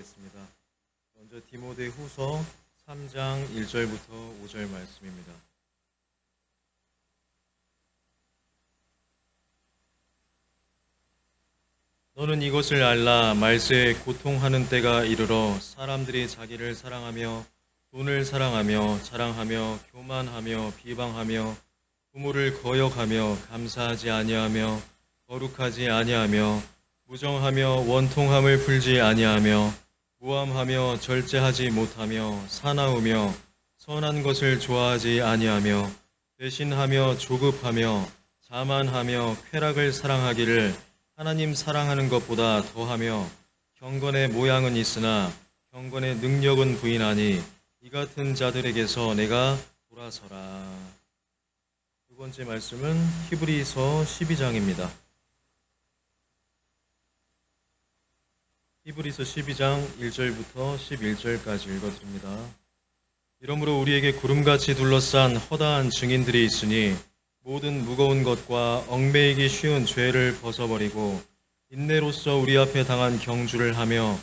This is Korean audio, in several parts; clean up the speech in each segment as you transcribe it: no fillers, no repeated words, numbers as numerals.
나누겠습니다. 먼저 디모데후서 3장 1절부터 5절 말씀입니다. 너는 이것을 알라. 말세에 고통하는 때가 이르러 사람들이 자기를 사랑하며 돈을 사랑하며 자랑하며 교만하며 비방하며 부모를 거역하며 감사하지 아니하며 거룩하지 아니하며 무정하며 원통함을 풀지 아니하며 무함하며 절제하지 못하며 사나우며 선한 것을 좋아하지 아니하며 배신하며 조급하며 자만하며 쾌락을 사랑하기를 하나님 사랑하는 것보다 더하며 경건의 모양은 있으나 경건의 능력은 부인하니 이 같은 자들에게서 내가 돌아서라. 두 번째 말씀은 히브리서 12장입니다. 히브리서 12장 1절부터 11절까지 읽어드립니다. 이러므로 우리에게 구름같이 둘러싼 허다한 증인들이 있으니 모든 무거운 것과 얽매이기 쉬운 죄를 벗어버리고 인내로써 우리 앞에 당한 경주를 하며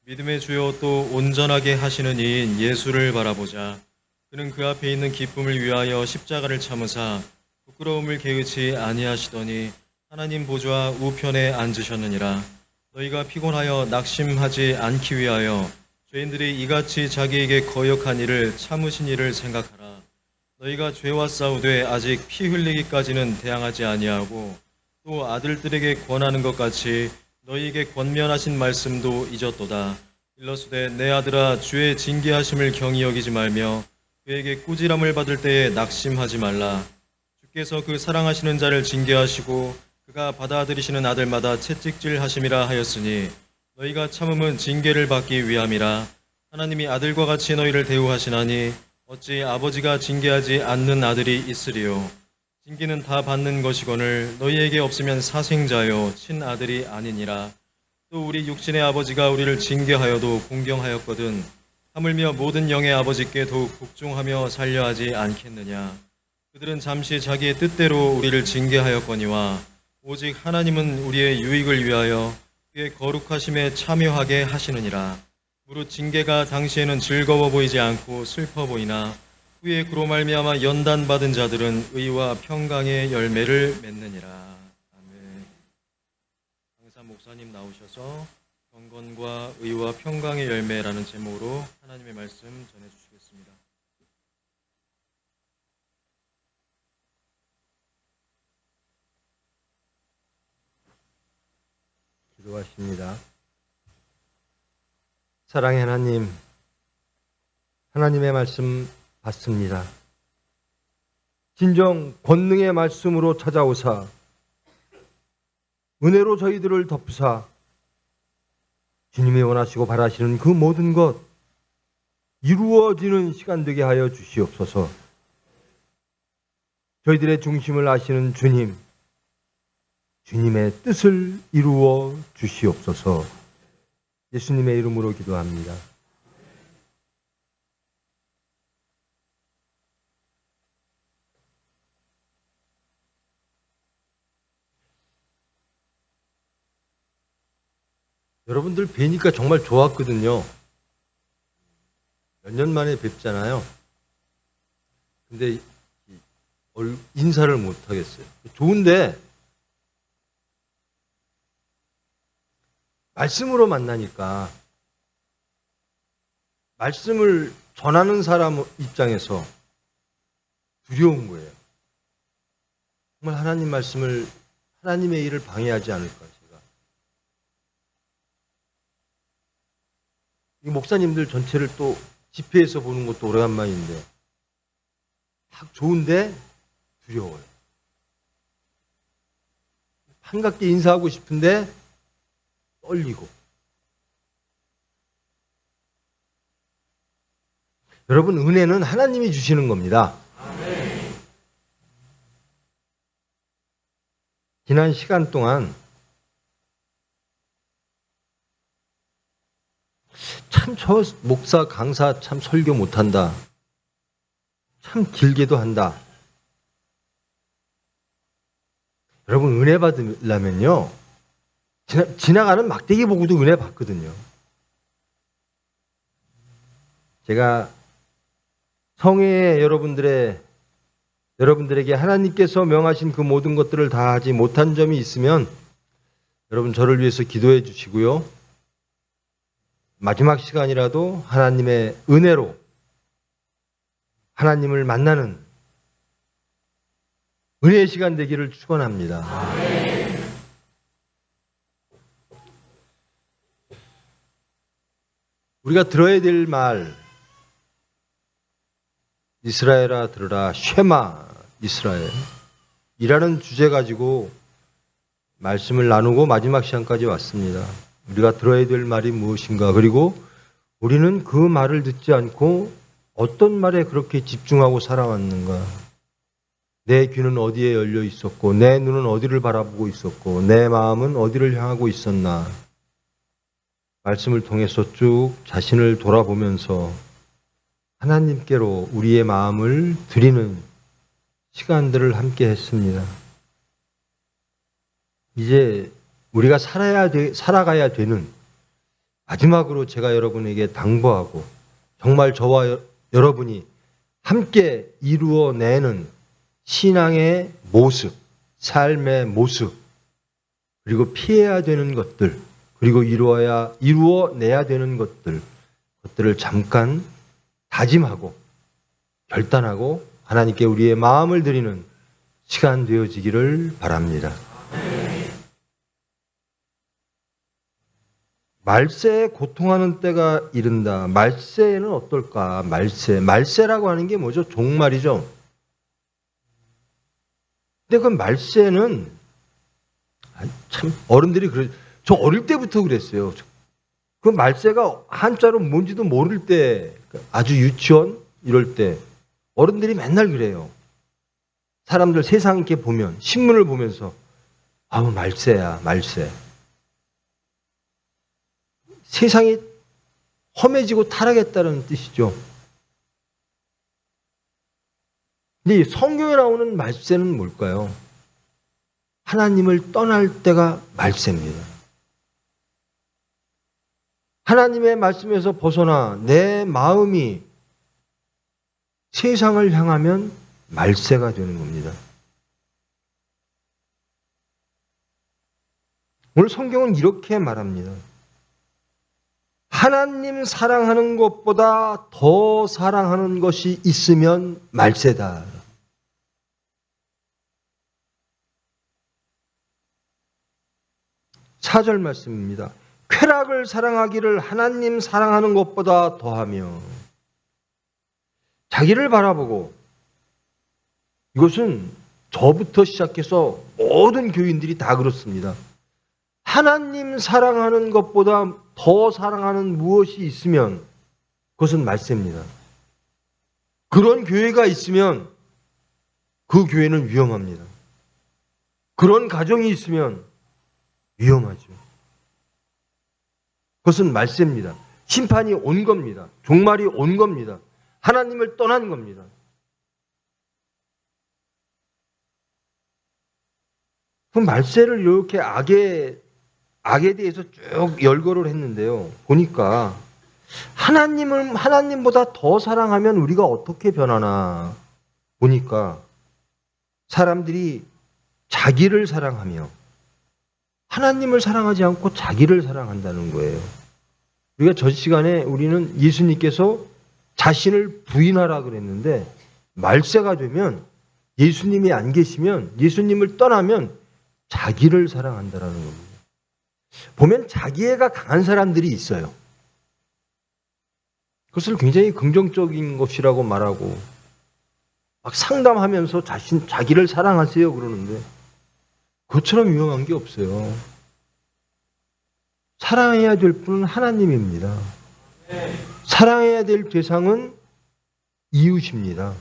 믿음의 주요 또 온전하게 하시는 이인 예수를 바라보자. 그는 그 앞에 있는 기쁨을 위하여 십자가를 참으사 부끄러움을 개의치 아니하시더니 하나님 보좌 우편에 앉으셨느니라. 너희가 피곤하여 낙심하지 않기 위하여 죄인들이 이같이 자기에게 거역한 일을 참으신 일을 생각하라. 너희가 죄와 싸우되 아직 피 흘리기까지는 대항하지 아니하고 또 아들들에게 권하는 것 같이 너희에게 권면하신 말씀도 잊었도다. 일러스되 내 아들아 주의 징계하심을 경히 여기지 말며 그에게 꾸지람을 받을 때에 낙심하지 말라. 주께서 그 사랑하시는 자를 징계하시고 그가 받아들이시는 아들마다 채찍질 하심이라 하였으니 너희가 참음은 징계를 받기 위함이라. 하나님이 아들과 같이 너희를 대우하시나니 어찌 아버지가 징계하지 않는 아들이 있으리요. 징계는 다 받는 것이거늘 너희에게 없으면 사생자요 친아들이 아니니라. 또 우리 육신의 아버지가 우리를 징계하여도 공경하였거든 하물며 모든 영의 아버지께 더욱 복종하며 살려하지 않겠느냐. 그들은 잠시 자기의 뜻대로 우리를 징계하였거니와 오직 하나님은 우리의 유익을 위하여 그의 거룩하심에 참여하게 하시느니라. 무릇 징계가 당시에는 즐거워 보이지 않고 슬퍼 보이나 후에 그로 말미암아 연단받은 자들은 의와 평강의 열매를 맺느니라. 아멘. 강사 목사님 나오셔서 경건과 의와 평강의 열매라는 제목으로 하나님의 말씀 전해주시겠습니다. 기도하십니다. 사랑의 하나님, 하나님의 말씀 받습니다. 진정 권능의 말씀으로 찾아오사 은혜로 저희들을 덮으사 주님이 원하시고 바라시는 그 모든 것 이루어지는 시간 되게 하여 주시옵소서. 저희들의 중심을 아시는 주님, 주님의 뜻을 이루어 주시옵소서. 예수님의 이름으로 기도합니다. 여러분들 뵈니까 정말 좋았거든요. 몇 년 만에 뵙잖아요. 근데 인사를 못 하겠어요. 좋은데 말씀으로 만나니까 말씀을 전하는 사람 입장에서 두려운 거예요. 정말 하나님 말씀을, 하나님의 일을 방해하지 않을까 제가. 이 목사님들 전체를 또 집회에서 보는 것도 오래간만인데 딱 좋은데 두려워요. 반갑게 인사하고 싶은데 떨리고. 여러분, 은혜는 하나님이 주시는 겁니다. 아멘. 지난 시간 동안 참 저 목사 강사 참 설교 못한다. 참 길게도 한다. 여러분, 은혜 받으려면요 지나가는 막대기 보고도 은혜 받거든요. 제가 성회에 여러분들에게 하나님께서 명하신 그 모든 것들을 다 하지 못한 점이 있으면 여러분 저를 위해서 기도해 주시고요. 마지막 시간이라도 하나님의 은혜로 하나님을 만나는 은혜의 시간 되기를 축원합니다. 우리가 들어야 될 말, 이스라엘아 들으라, 쉐마 이스라엘 이라는 주제 가지고 말씀을 나누고 마지막 시간까지 왔습니다. 우리가 들어야 될 말이 무엇인가, 그리고 우리는 그 말을 듣지 않고 어떤 말에 그렇게 집중하고 살아왔는가. 내 귀는 어디에 열려 있었고, 내 눈은 어디를 바라보고 있었고, 내 마음은 어디를 향하고 있었나. 말씀을 통해서 쭉 자신을 돌아보면서 하나님께로 우리의 마음을 드리는 시간들을 함께 했습니다. 이제 우리가 살아가야 되는, 마지막으로 제가 여러분에게 당부하고 정말 저와 여러분이 함께 이루어내는 신앙의 모습, 삶의 모습, 그리고 피해야 되는 것들, 그리고 이루어내야 되는 것들을 잠깐 다짐하고 결단하고 하나님께 우리의 마음을 드리는 시간 되어지기를 바랍니다. 말세에 고통하는 때가 이른다. 말세에는 어떨까? 말세라고 하는 게 뭐죠? 종말이죠. 근데 그 말세는 참 어른들이 저 어릴 때부터 그랬어요. 그 말세가 한자로 뭔지도 모를 때, 아주 유치원 이럴 때 어른들이 맨날 그래요. 사람들 세상 이렇게 보면, 신문을 보면서 아우 말세야, 말세. 세상이 험해지고 타락했다는 뜻이죠. 근데 성경에 나오는 말세는 뭘까요? 하나님을 떠날 때가 말세입니다. 하나님의 말씀에서 벗어나 내 마음이 세상을 향하면 말세가 되는 겁니다. 오늘 성경은 이렇게 말합니다. 하나님 사랑하는 것보다 더 사랑하는 것이 있으면 말세다. 4절 말씀입니다. 쾌락을 사랑하기를 하나님 사랑하는 것보다 더하며. 자기를 바라보고, 이것은 저부터 시작해서 모든 교인들이 다 그렇습니다. 하나님 사랑하는 것보다 더 사랑하는 무엇이 있으면 그것은 말세입니다. 그런 교회가 있으면 그 교회는 위험합니다. 그런 가정이 있으면 위험하죠. 그것은 말세입니다. 심판이 온 겁니다. 종말이 온 겁니다. 하나님을 떠난 겁니다. 그 말세를 이렇게 악에 대해서 쭉 열거를 했는데요. 보니까 하나님보다 더 사랑하면 우리가 어떻게 변하나 보니까 사람들이 자기를 사랑하며 하나님을 사랑하지 않고 자기를 사랑한다는 거예요. 우리가 저 시간에 우리는 예수님께서 자신을 부인하라 그랬는데 말세가 되면 예수님이 안 계시면, 예수님을 떠나면 자기를 사랑한다라는 겁니다. 보면 자기애가 강한 사람들이 있어요. 그것을 굉장히 긍정적인 것이라고 말하고 막 상담하면서 자기를 사랑하세요 그러는데 그것처럼 위험한 게 없어요. 사랑해야 될 분은 하나님입니다. 사랑해야 될 대상은 이웃입니다.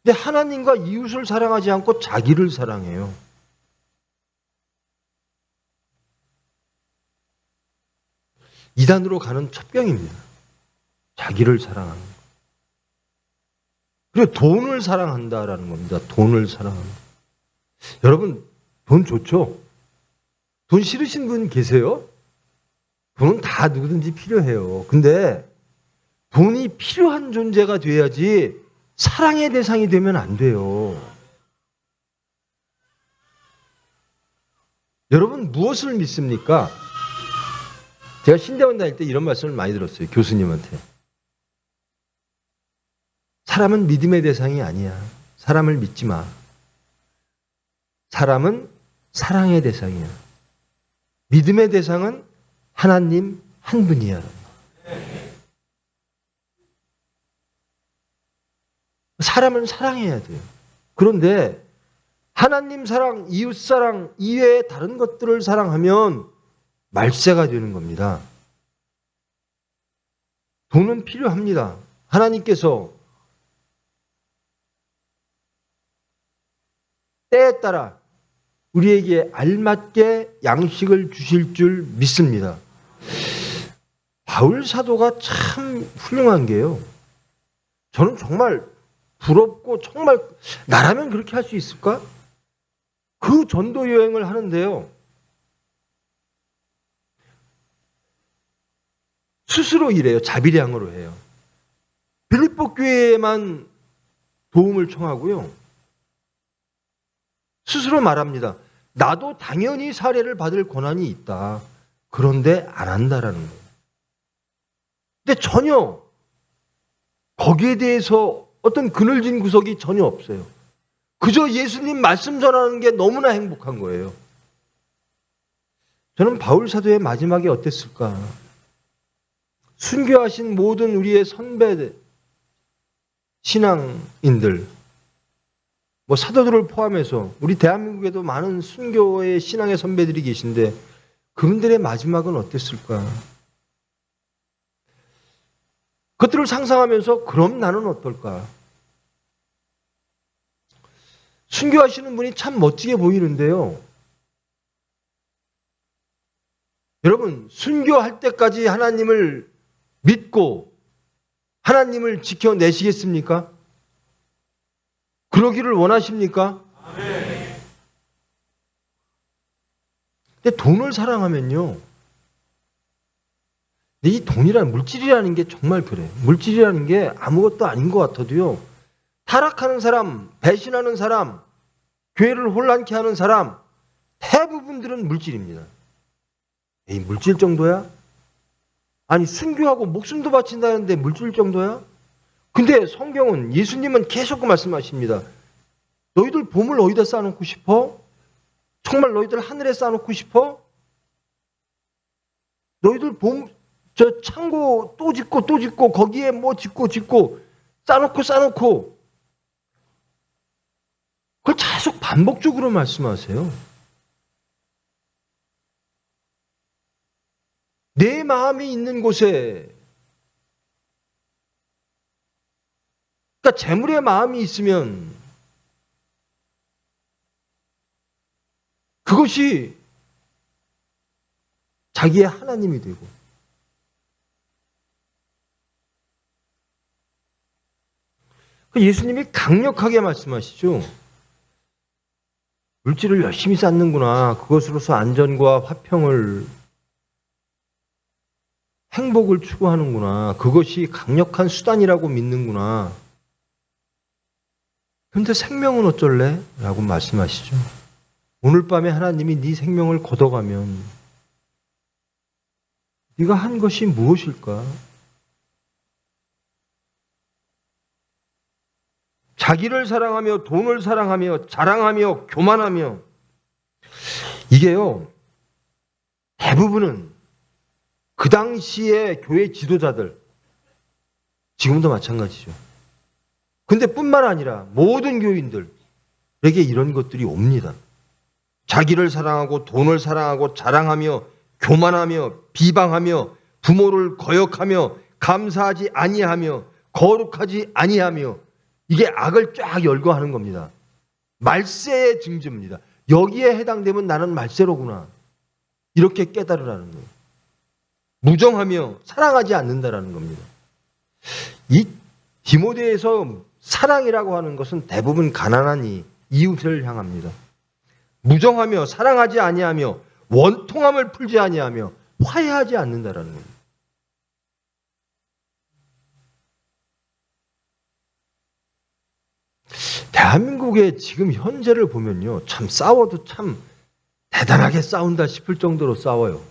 근데 하나님과 이웃을 사랑하지 않고 자기를 사랑해요. 이단으로 가는 첩경입니다. 자기를 사랑하는 것. 그리고 돈을 사랑한다라는 겁니다. 돈을 사랑하는 것. 여러분, 돈 좋죠? 돈 싫으신 분 계세요? 돈은 다 누구든지 필요해요. 근데 돈이 필요한 존재가 돼야지 사랑의 대상이 되면 안 돼요. 여러분 무엇을 믿습니까? 제가 신대원 다닐 때 이런 말씀을 많이 들었어요. 교수님한테. 사람은 믿음의 대상이 아니야. 사람을 믿지 마. 사람은 사랑의 대상이야. 믿음의 대상은 하나님 한 분이야. 사람은 사랑해야 돼요. 그런데 하나님 사랑, 이웃 사랑 이외에 다른 것들을 사랑하면 말세가 되는 겁니다. 돈은 필요합니다. 하나님께서 때에 따라 우리에게 알맞게 양식을 주실 줄 믿습니다. 바울 사도가 참 훌륭한 게요. 저는 정말 부럽고 정말 나라면 그렇게 할 수 있을까? 그 전도 여행을 하는데요. 스스로 일해요. 자비량으로 해요. 빌립보 교회에만 도움을 청하고요. 스스로 말합니다. 나도 당연히 사례를 받을 권한이 있다. 그런데 안 한다라는 거예요. 근데 전혀 거기에 대해서 어떤 그늘진 구석이 전혀 없어요. 그저 예수님 말씀 전하는 게 너무나 행복한 거예요. 저는 바울 사도의 마지막이 어땠을까? 순교하신 모든 우리의 선배 신앙인들, 사도들을 포함해서 우리 대한민국에도 많은 순교의 신앙의 선배들이 계신데 그분들의 마지막은 어땠을까? 그것들을 상상하면서 그럼 나는 어떨까? 순교하시는 분이 참 멋지게 보이는데요. 여러분, 순교할 때까지 하나님을 믿고 하나님을 지켜내시겠습니까? 그러기를 원하십니까? 근데 돈을 사랑하면요. 이 돈이라는 물질이라는 게 정말 그래요. 물질이라는 게 아무것도 아닌 것 같아도요. 타락하는 사람, 배신하는 사람, 교회를 혼란케 하는 사람 대부분들은 물질입니다. 에이, 물질 정도야? 아니 순교하고 목숨도 바친다는데 물질 정도야? 근데 성경은 예수님은 계속 그 말씀하십니다. 너희들 보물 어디다 쌓아놓고 싶어? 정말 너희들 하늘에 쌓아놓고 싶어? 너희들 저 창고 또 짓고 거기에 뭐 짓고 쌓아놓고 그걸 계속 반복적으로 말씀하세요. 내 마음이 있는 곳에, 그러니까 재물의 마음이 있으면 그것이 자기의 하나님이 되고, 예수님이 강력하게 말씀하시죠. 물질을 열심히 쌓는구나. 그것으로서 안전과 화평을, 행복을 추구하는구나. 그것이 강력한 수단이라고 믿는구나. 그런데 생명은 어쩔래? 라고 말씀하시죠. 오늘 밤에 하나님이 네 생명을 걷어가면 네가 한 것이 무엇일까? 자기를 사랑하며 돈을 사랑하며 자랑하며 교만하며, 이게요 대부분은 그 당시의 교회 지도자들, 지금도 마찬가지죠. 근데 뿐만 아니라 모든 교인들에게 이런 것들이 옵니다. 자기를 사랑하고 돈을 사랑하고 자랑하며 교만하며 비방하며 부모를 거역하며 감사하지 아니하며 거룩하지 아니하며, 이게 악을 쫙 열거하는 겁니다. 말세의 징조입니다. 여기에 해당되면 나는 말세로구나. 이렇게 깨달으라는 거예요. 무정하며 사랑하지 않는다라는 겁니다. 이 디모데에서 사랑이라고 하는 것은 대부분 가난한 이웃을 향합니다. 무정하며 사랑하지 아니하며 원통함을 풀지 아니하며 화해하지 않는다라는 겁니다. 대한민국의 지금 현재를 보면요, 참 싸워도 참 대단하게 싸운다 싶을 정도로 싸워요.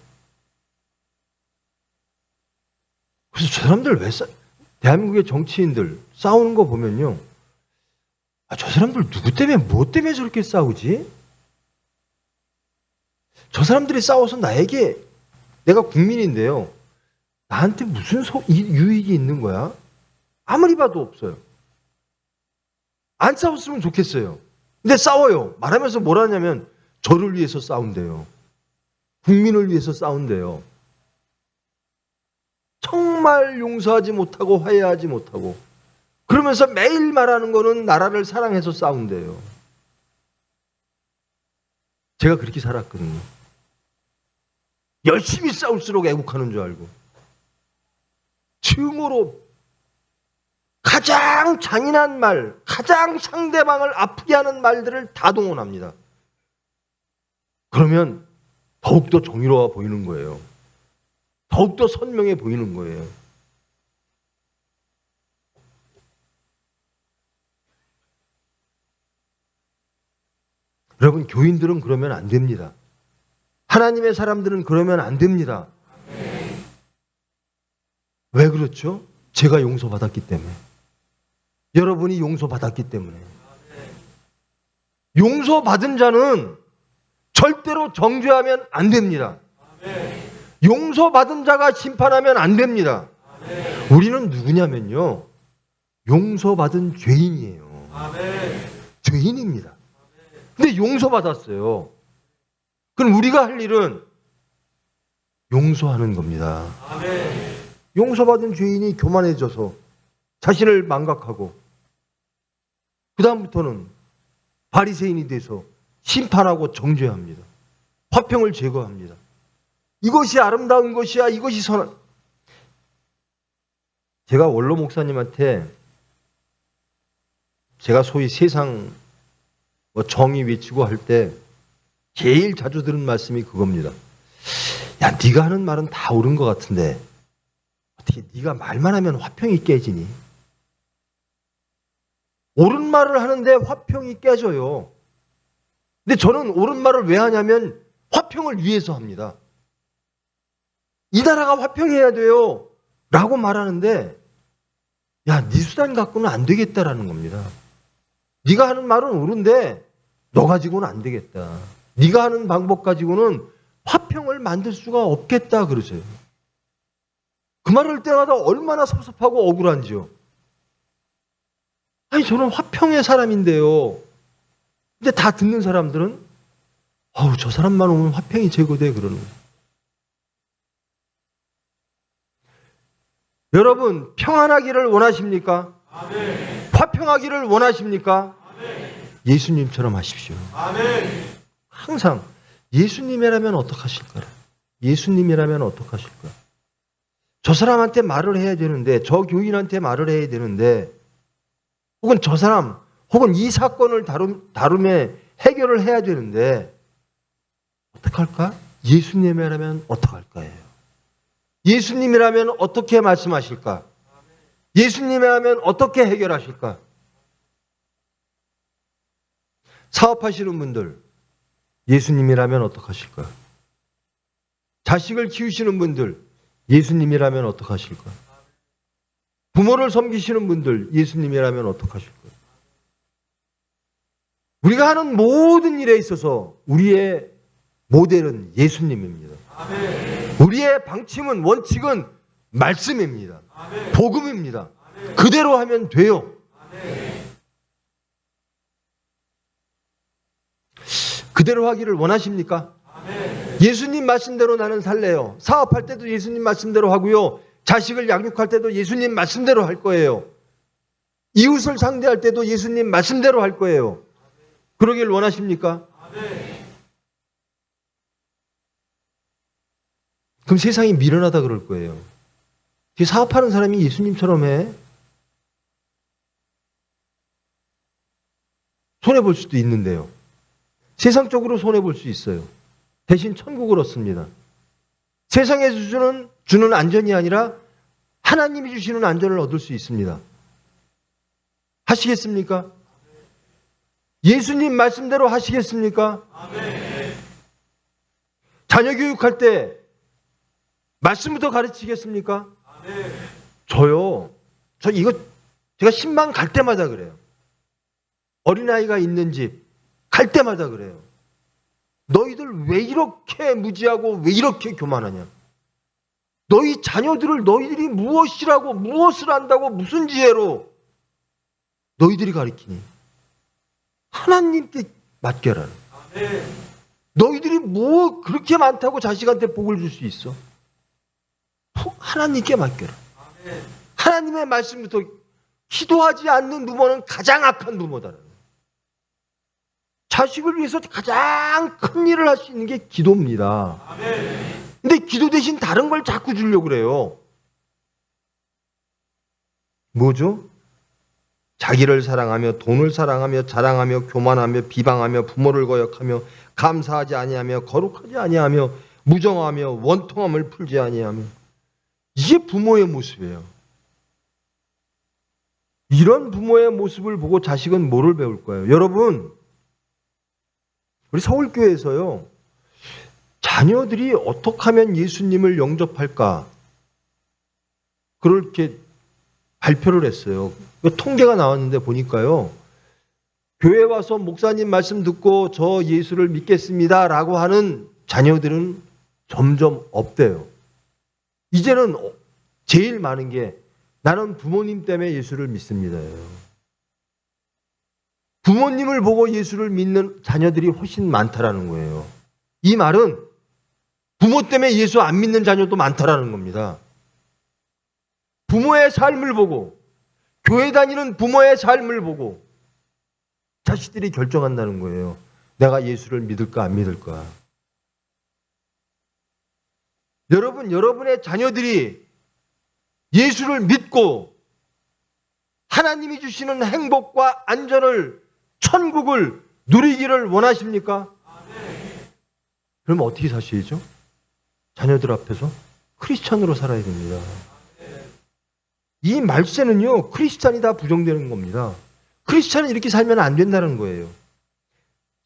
그래서 저 사람들 대한민국의 정치인들 싸우는 거 보면요, 저 사람들 누구 때문에 뭐 때문에 저렇게 싸우지? 저 사람들이 싸워서 내가 국민인데요, 나한테 무슨 유익이 있는 거야? 아무리 봐도 없어요. 안 싸웠으면 좋겠어요. 근데 싸워요. 말하면서 뭘 하냐면 저를 위해서 싸운대요. 국민을 위해서 싸운대요. 정말 용서하지 못하고 화해하지 못하고 그러면서 매일 말하는 거는 나라를 사랑해서 싸운대요. 제가 그렇게 살았거든요. 열심히 싸울수록 애국하는 줄 알고 증오로 가장 잔인한 말, 가장 상대방을 아프게 하는 말들을 다 동원합니다. 그러면 더욱더 정의로워 보이는 거예요. 더욱더 선명해 보이는 거예요. 여러분, 교인들은 그러면 안 됩니다. 하나님의 사람들은 그러면 안 됩니다. 왜 그렇죠? 제가 용서받았기 때문에. 여러분이 용서받았기 때문에. 용서받은 자는 절대로 정죄하면 안 됩니다. 용서받은 자가 심판하면 안 됩니다. 우리는 누구냐면요, 용서받은 죄인이에요. 죄인입니다. 근데 용서받았어요. 그럼 우리가 할 일은 용서하는 겁니다. 용서받은 죄인이 교만해져서 자신을 망각하고 그 다음부터는 바리새인이 돼서 심판하고 정죄합니다. 화평을 제거합니다. 이것이 아름다운 것이야. 이것이 선한. 제가 원로 목사님한테 제가 소위 세상 정의 외치고 할 때 제일 자주 들은 말씀이 그겁니다. 야, 네가 하는 말은 다 옳은 것 같은데 어떻게 네가 말만 하면 화평이 깨지니? 옳은 말을 하는데 화평이 깨져요. 근데 저는 옳은 말을 왜 하냐면 화평을 위해서 합니다. 이 나라가 화평해야 돼요 라고 말하는데, 야, 네 수단 갖고는 안 되겠다라는 겁니다. 네가 하는 말은 옳은데 너 가지고는 안 되겠다. 네가 하는 방법 가지고는 화평을 만들 수가 없겠다 그러세요. 그 말을 할 때마다 얼마나 섭섭하고 억울한지요. 아니, 저는 화평의 사람인데요. 근데 다 듣는 사람들은 저 사람만 오면 화평이 제거돼 그러는 거예요. 여러분, 평안하기를 원하십니까? 아멘. 화평하기를 원하십니까? 아멘. 예수님처럼 하십시오. 아멘. 항상 예수님이라면 어떡하실까? 예수님이라면 어떡하실까? 저 사람한테 말을 해야 되는데, 저 교인한테 말을 해야 되는데, 혹은 저 사람, 혹은 이 사건을 다룸에 해결을 해야 되는데 어떡할까? 예수님이라면 어떡할까요? 예수님이라면 어떻게 말씀하실까? 예수님이라면 어떻게 해결하실까? 사업하시는 분들, 예수님이라면 어떡하실까? 자식을 키우시는 분들, 예수님이라면 어떡하실까? 부모를 섬기시는 분들, 예수님이라면 어떡하실까? 우리가 하는 모든 일에 있어서 우리의 모델은 예수님입니다. 아멘. 우리의 방침은, 원칙은 말씀입니다. 아멘. 복음입니다. 아멘. 그대로 하면 돼요. 아멘. 그대로 하기를 원하십니까? 아멘. 예수님 말씀대로 나는 살래요. 사업할 때도 예수님 말씀대로 하고요. 자식을 양육할 때도 예수님 말씀대로 할 거예요. 이웃을 상대할 때도 예수님 말씀대로 할 거예요. 그러길 원하십니까? 아멘. 그럼 세상이 미련하다 그럴 거예요. 사업하는 사람이 예수님처럼 해? 손해볼 수도 있는데요. 세상적으로 손해볼 수 있어요. 대신 천국을 얻습니다. 세상에서 주는 안전이 아니라 하나님이 주시는 안전을 얻을 수 있습니다. 하시겠습니까? 예수님 말씀대로 하시겠습니까? 자녀 교육할 때 말씀부터 가르치겠습니까? 저 이거 제가 신방 갈 때마다 그래요. 어린아이가 있는 집 갈 때마다 그래요. 너희들 왜 이렇게 무지하고 왜 이렇게 교만하냐? 너희 자녀들을 너희들이 무엇이라고 무엇을 안다고 무슨 지혜로 너희들이 가르치니? 하나님께 맡겨라. 너희들이 뭐 그렇게 많다고 자식한테 복을 줄 수 있어? 하나님께 맡겨라. 하나님의 말씀부터 기도하지 않는 부모는 가장 악한 부모다. 자식을 위해서 가장 큰 일을 할 수 있는 게 기도입니다. 근데 기도 대신 다른 걸 자꾸 주려고 그래요. 뭐죠? 자기를 사랑하며 돈을 사랑하며 자랑하며 교만하며 비방하며 부모를 거역하며 감사하지 아니하며 거룩하지 아니하며 무정하며 원통함을 풀지 아니하며 이게 부모의 모습이에요. 이런 부모의 모습을 보고 자식은 뭐를 배울 거예요? 여러분, 우리 서울교회에서요, 자녀들이 어떻게 하면 예수님을 영접할까? 그렇게 발표를 했어요. 통계가 나왔는데 보니까요, 교회 와서 목사님 말씀 듣고 저 예수를 믿겠습니다 라고 하는 자녀들은 점점 없대요. 이제는 제일 많은 게 나는 부모님 때문에 예수를 믿습니다. 부모님을 보고 예수를 믿는 자녀들이 훨씬 많다라는 거예요. 이 말은 부모 때문에 예수 안 믿는 자녀도 많다라는 겁니다. 부모의 삶을 보고 교회 다니는 부모의 삶을 보고 자식들이 결정한다는 거예요. 내가 예수를 믿을까 안 믿을까. 여러분, 여러분의 자녀들이 예수를 믿고 하나님이 주시는 행복과 안전을 천국을 누리기를 원하십니까? 그럼 어떻게 사셔야죠? 자녀들 앞에서 크리스찬으로 살아야 됩니다. 이 말세는요, 크리스찬이 다 부정되는 겁니다. 크리스찬은 이렇게 살면 안 된다는 거예요.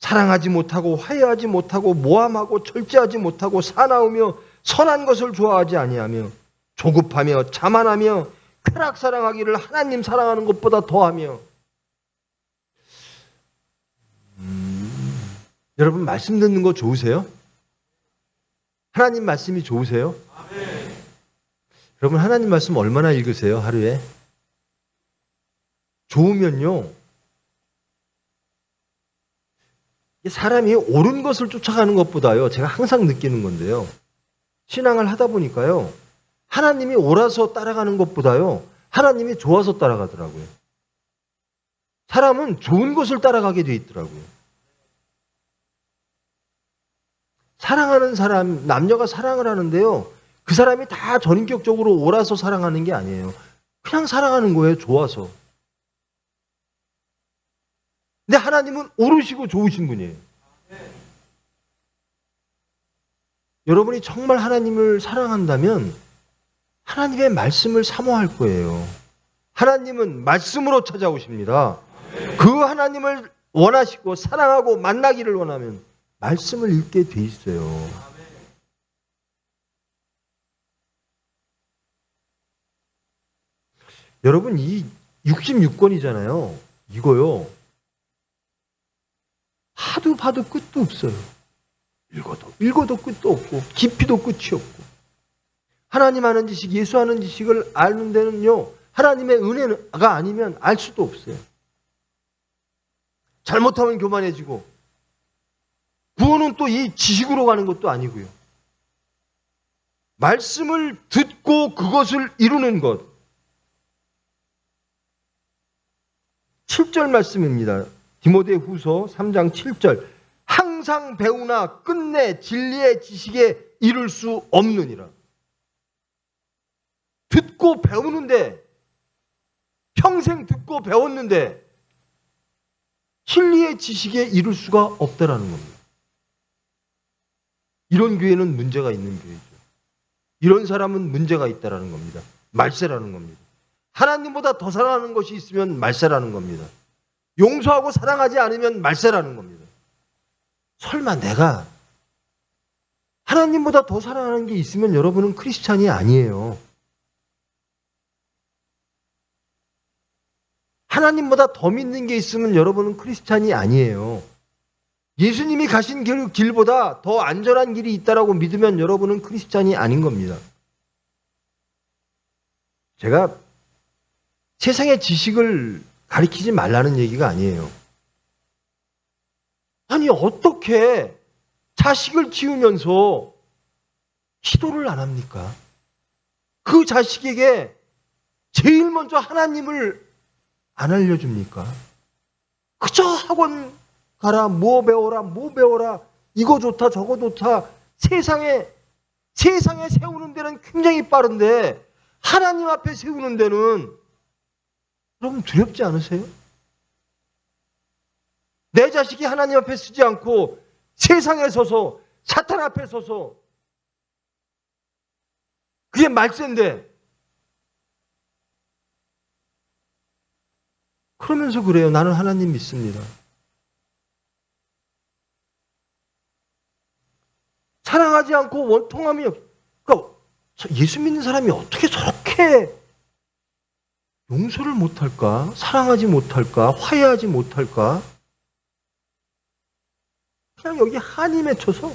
사랑하지 못하고 화해하지 못하고 모함하고 절제하지 못하고 사나우며 선한 것을 좋아하지 아니하며 조급하며 자만하며 쾌락 사랑하기를 하나님 사랑하는 것보다 더하며. 여러분, 말씀 듣는 거 좋으세요? 하나님 말씀이 좋으세요? 여러분, 하나님 말씀 얼마나 읽으세요, 하루에? 좋으면요, 사람이 옳은 것을 쫓아가는 것보다요, 제가 항상 느끼는 건데요, 신앙을 하다 보니까요, 하나님이 옳아서 따라가는 것보다요, 하나님이 좋아서 따라가더라고요. 사람은 좋은 것을 따라가게 돼 있더라고요. 사랑하는 사람, 남녀가 사랑을 하는데요, 그 사람이 다 전인격적으로 옳아서 사랑하는 게 아니에요. 그냥 사랑하는 거예요, 좋아서. 근데 하나님은 옳으시고 좋으신 분이에요. 여러분이 정말 하나님을 사랑한다면 하나님의 말씀을 사모할 거예요. 하나님은 말씀으로 찾아오십니다. 그 하나님을 원하시고 사랑하고 만나기를 원하면 말씀을 읽게 돼 있어요. 여러분, 이 66권이잖아요. 이거요, 하도 봐도 끝도 없어요. 읽어도 끝도 없고 깊이도 끝이 없고, 하나님 아는 지식, 예수 아는 지식을 아는 데는요, 하나님의 은혜가 아니면 알 수도 없어요. 잘못하면 교만해지고, 구원은 또 이 지식으로 가는 것도 아니고요. 말씀을 듣고 그것을 이루는 것. 7절 말씀입니다. 디모데후서 3장 7절. 항상 배우나 끝내 진리의 지식에 이를 수 없느니라. 듣고 배우는데, 평생 듣고 배웠는데 진리의 지식에 이를 수가 없다라는 겁니다. 이런 교회는 문제가 있는 교회죠. 이런 사람은 문제가 있다라는 겁니다. 말세라는 겁니다. 하나님보다 더 사랑하는 것이 있으면 말세라는 겁니다. 용서하고 사랑하지 않으면 말세라는 겁니다. 설마 내가 하나님보다 더 사랑하는 게 있으면 여러분은 크리스찬이 아니에요. 하나님보다 더 믿는 게 있으면 여러분은 크리스찬이 아니에요. 예수님이 가신 길보다 더 안전한 길이 있다라고 믿으면 여러분은 크리스찬이 아닌 겁니다. 제가 세상의 지식을 가리키지 말라는 얘기가 아니에요. 아니, 어떻게 자식을 키우면서 기도를 안 합니까? 그 자식에게 제일 먼저 하나님을 안 알려줍니까? 그저 학원 가라, 뭐 배워라, 이거 좋다, 저거 좋다. 세상에 세우는 데는 굉장히 빠른데 하나님 앞에 세우는 데는 여러분 두렵지 않으세요? 내 자식이 하나님 앞에 서지 않고 세상에 서서 사탄 앞에 서서 그게 말세인데 그러면서 그래요. 나는 하나님 믿습니다. 사랑하지 않고 원통함이 그러니까 예수 믿는 사람이 어떻게 저렇게 용서를 못할까? 사랑하지 못할까? 화해하지 못할까? 그냥 여기 한이 맺혀서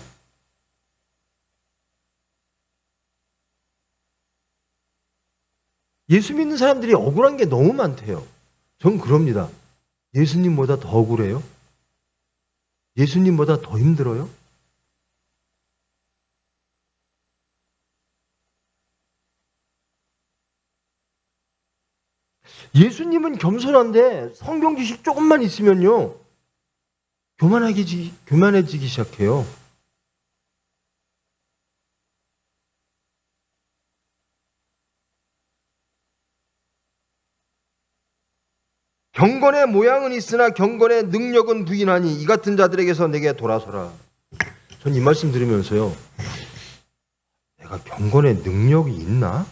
예수 믿는 사람들이 억울한 게 너무 많대요. 전 그럽니다. 예수님보다 더 억울해요? 예수님보다 더 힘들어요? 예수님은 겸손한데 성경 지식 조금만 있으면요. 교만해지기 시작해요. 경건의 모양은 있으나 경건의 능력은 부인하니 이 같은 자들에게서 내게 돌아서라. 전 이 말씀 들으면서요. 내가 경건의 능력이 있나?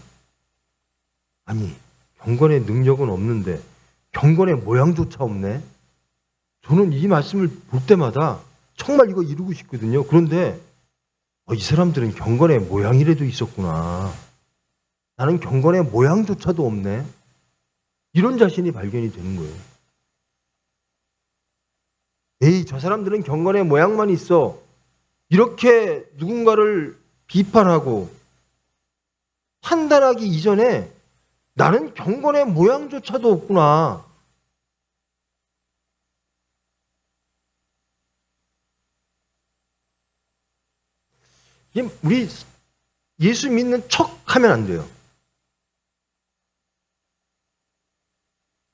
아니, 경건의 능력은 없는데 경건의 모양조차 없네. 저는 이 말씀을 볼 때마다 정말 이거 이루고 싶거든요. 그런데 이 사람들은 경건의 모양이라도 있었구나. 나는 경건의 모양조차도 없네. 이런 자신이 발견이 되는 거예요. 에이, 저 사람들은 경건의 모양만 있어. 이렇게 누군가를 비판하고 판단하기 이전에 나는 경건의 모양조차도 없구나. 우리 예수 믿는 척 하면 안 돼요.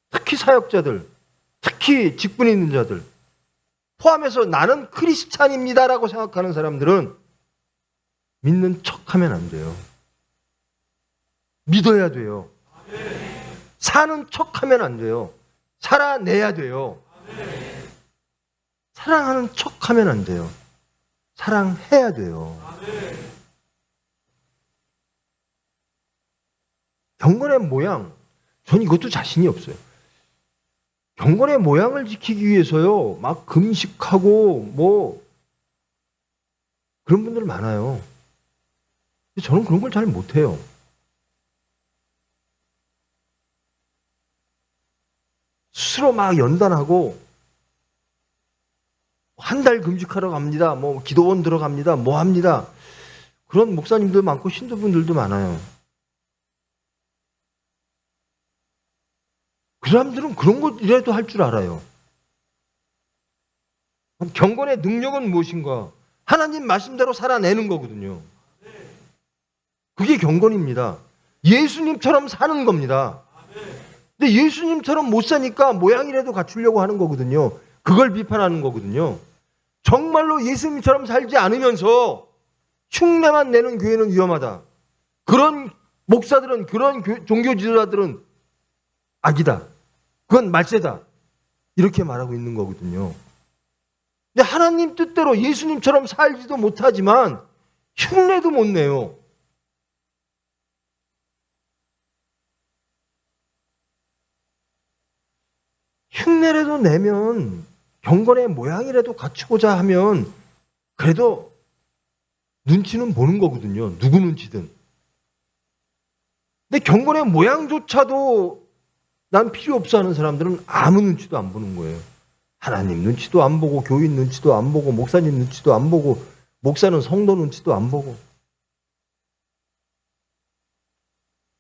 특히 사역자들, 특히 직분 있는 자들, 포함해서 나는 크리스찬입니다라고 생각하는 사람들은 믿는 척 하면 안 돼요. 믿어야 돼요. 사는 척 하면 안 돼요. 살아내야 돼요. 사랑하는 척 하면 안 돼요. 사랑해야 돼요. 경건의 모양, 전 이것도 자신이 없어요. 경건의 모양을 지키기 위해서요, 막 금식하고 뭐 그런 분들 많아요. 저는 그런 걸 잘 못해요. 스스로 막 연단하고 한 달 금식하러 갑니다. 뭐 기도원 들어갑니다. 뭐 합니다. 그런 목사님도 많고 신도분들도 많아요. 그 사람들은 그런 것이라도 할 줄 알아요. 경건의 능력은 무엇인가? 하나님 말씀대로 살아내는 거거든요. 그게 경건입니다. 예수님처럼 사는 겁니다. 근데 예수님처럼 못 사니까 모양이라도 갖추려고 하는 거거든요. 그걸 비판하는 거거든요. 정말로 예수님처럼 살지 않으면서 흉내만 내는 교회는 위험하다. 그런 목사들은, 그런 종교 지도자들은 악이다. 그건 말세다. 이렇게 말하고 있는 거거든요. 근데 하나님 뜻대로 예수님처럼 살지도 못하지만 흉내도 못 내요. 흉내라도 내면 경건의 모양이라도 갖추고자 하면 그래도 눈치는 보는 거거든요. 누구 눈치든. 근데 경건의 모양조차도 난 필요 없어 하는 사람들은 아무 눈치도 안 보는 거예요. 하나님 눈치도 안 보고 교인 눈치도 안 보고 목사님 눈치도 안 보고 목사는 성도 눈치도 안 보고.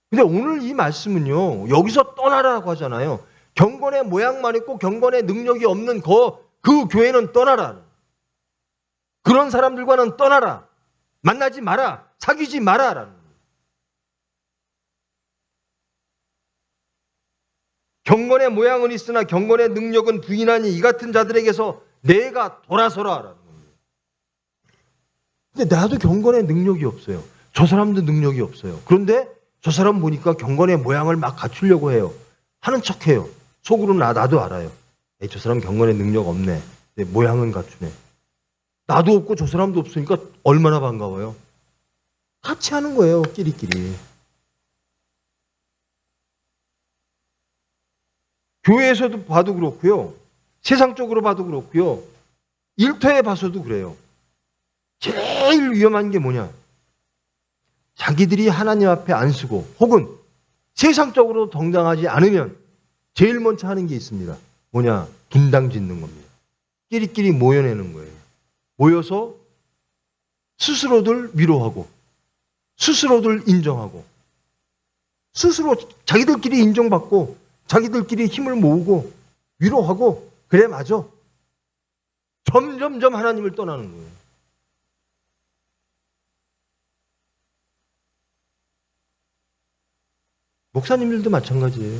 근데 오늘 이 말씀은요. 여기서 떠나라고 하잖아요. 경건의 모양만 있고 경건의 능력이 없는 그 교회는 떠나라. 그런 사람들과는 떠나라. 만나지 마라. 사귀지 마라. 경건의 모양은 있으나 경건의 능력은 부인하니 이 같은 자들에게서 내가 돌아서라. 근데 나도 경건의 능력이 없어요. 저 사람도 능력이 없어요. 그런데 저 사람 보니까 경건의 모양을 막 갖추려고 해요. 하는 척해요. 속으로는 나도 알아요. 에이, 저 사람 경건의 능력 없네. 내 모양은 갖추네. 나도 없고 저 사람도 없으니까 얼마나 반가워요. 같이 하는 거예요. 끼리끼리. 교회에서도 봐도 그렇고요. 세상적으로 봐도 그렇고요. 일터에 봐서도 그래요. 제일 위험한 게 뭐냐? 자기들이 하나님 앞에 안 쓰고 혹은 세상적으로 정당하지 않으면 제일 먼저 하는 게 있습니다. 뭐냐? 분당 짓는 겁니다. 끼리끼리 모여내는 거예요. 모여서 스스로들 위로하고 스스로들 인정하고 스스로 자기들끼리 인정받고 자기들끼리 힘을 모으고 위로하고 그래 맞아. 점점점 하나님을 떠나는 거예요. 목사님들도 마찬가지예요.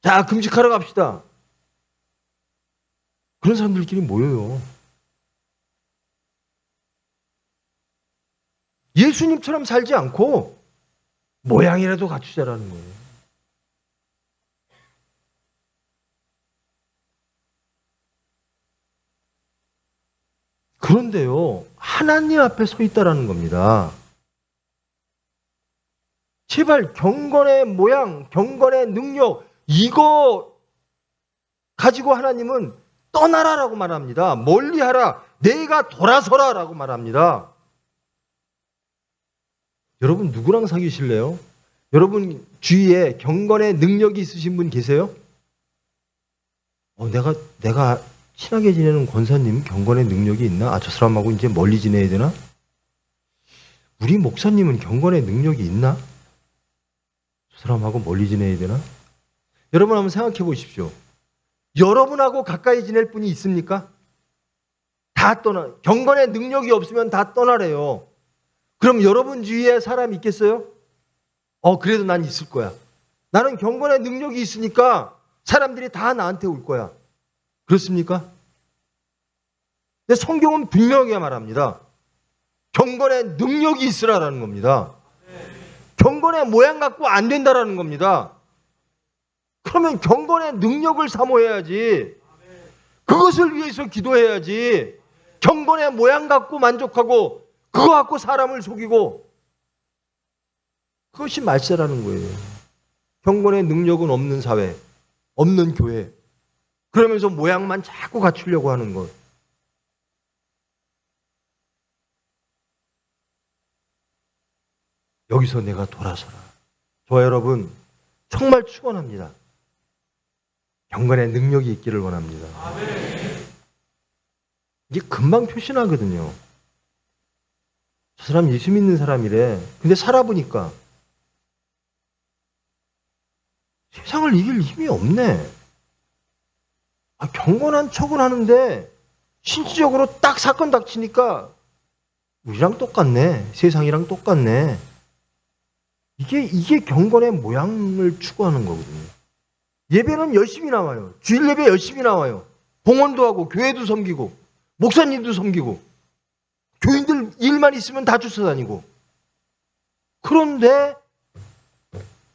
자, 금식하러 갑시다. 그런 사람들끼리 모여요. 예수님처럼 살지 않고 모양이라도 갖추자라는 거예요. 그런데요, 하나님 앞에 서 있다라는 겁니다. 제발 경건의 모양, 경건의 능력, 이거 가지고 하나님은 떠나라라고 말합니다. 멀리하라, 내가 돌아서라라고 말합니다. 여러분 누구랑 사귀실래요? 여러분 주위에 경건의 능력이 있으신 분 계세요? 내가 친하게 지내는 권사님 경건의 능력이 있나? 아, 저 사람하고 이제 멀리 지내야 되나? 우리 목사님은 경건의 능력이 있나? 저 사람하고 멀리 지내야 되나? 여러분 한번 생각해 보십시오. 여러분하고 가까이 지낼 분이 있습니까? 다 경건의 능력이 없으면 다 떠나래요. 그럼 여러분 주위에 사람 있겠어요? 그래도 난 있을 거야. 나는 경건의 능력이 있으니까 사람들이 다 나한테 올 거야. 그렇습니까? 근데 성경은 분명하게 말합니다. 경건의 능력이 있으라라는 겁니다. 경건의 모양 갖고 안 된다라는 겁니다. 그러면 경건의 능력을 사모해야지. 그것을 위해서 기도해야지. 경건의 모양 갖고 만족하고 그거 갖고 사람을 속이고 그것이 말세라는 거예요. 경건의 능력은 없는 사회, 없는 교회. 그러면서 모양만 자꾸 갖추려고 하는 것. 여기서 내가 돌아서라. 저와 여러분 정말 축원합니다. 경건의 능력이 있기를 원합니다. 이게 금방 표시나거든요. 저 사람 예수 믿는 사람이래. 근데 살아보니까 세상을 이길 힘이 없네. 경건한 척은 하는데 실질적으로 딱 사건 닥치니까 우리랑 똑같네. 세상이랑 똑같네. 이게 경건의 모양을 추구하는 거거든요. 예배는 열심히 나와요. 주일 예배 열심히 나와요. 봉헌도 하고 교회도 섬기고 목사님도 섬기고 교인들 일만 있으면 다 쫓아다니고. 그런데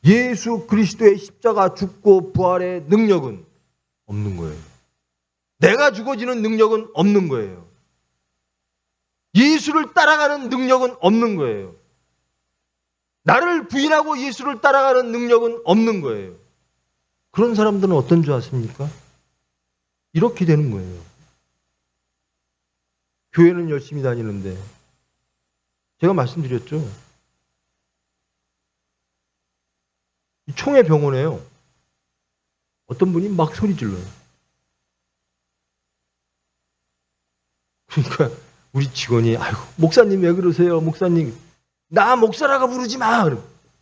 예수 그리스도의 십자가 죽고 부활의 능력은 없는 거예요. 내가 죽어지는 능력은 없는 거예요. 예수를 따라가는 능력은 없는 거예요. 나를 부인하고 예수를 따라가는 능력은 없는 거예요. 그런 사람들은 어떤 줄 아십니까? 이렇게 되는 거예요. 교회는 열심히 다니는데 제가 말씀드렸죠. 이 총회 병원에요. 어떤 분이 막 소리 질러요. 그러니까 우리 직원이 아이고 목사님 왜 그러세요? 목사님 나 목사라고 부르지 마.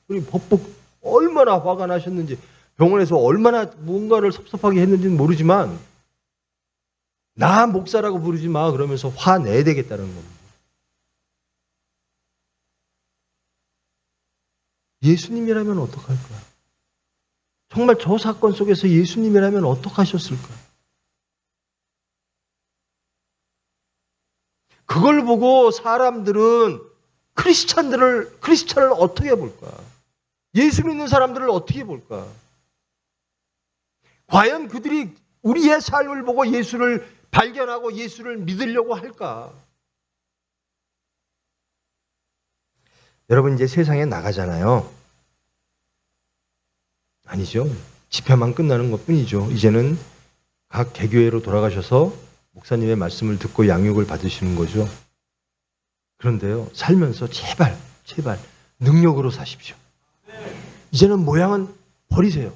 그리고 법복 얼마나 화가 나셨는지 병원에서 얼마나 뭔가를 섭섭하게 했는지는 모르지만 나 목사라고 부르지 마 그러면서 화내야 되겠다는 겁니다. 예수님이라면 어떡할까요? 정말 저 사건 속에서 예수님이라면 어떡하셨을까요? 그걸 보고 사람들은 크리스찬을 어떻게 볼까? 예수 믿는 사람들을 어떻게 볼까? 과연 그들이 우리의 삶을 보고 예수를 발견하고 예수를 믿으려고 할까? 여러분 이제 세상에 나가잖아요. 아니죠. 집회만 끝나는 것뿐이죠. 이제는 각 개교회로 돌아가셔서 목사님의 말씀을 듣고 양육을 받으시는 거죠. 그런데요, 살면서 제발 능력으로 사십시오. 이제는 모양은 버리세요.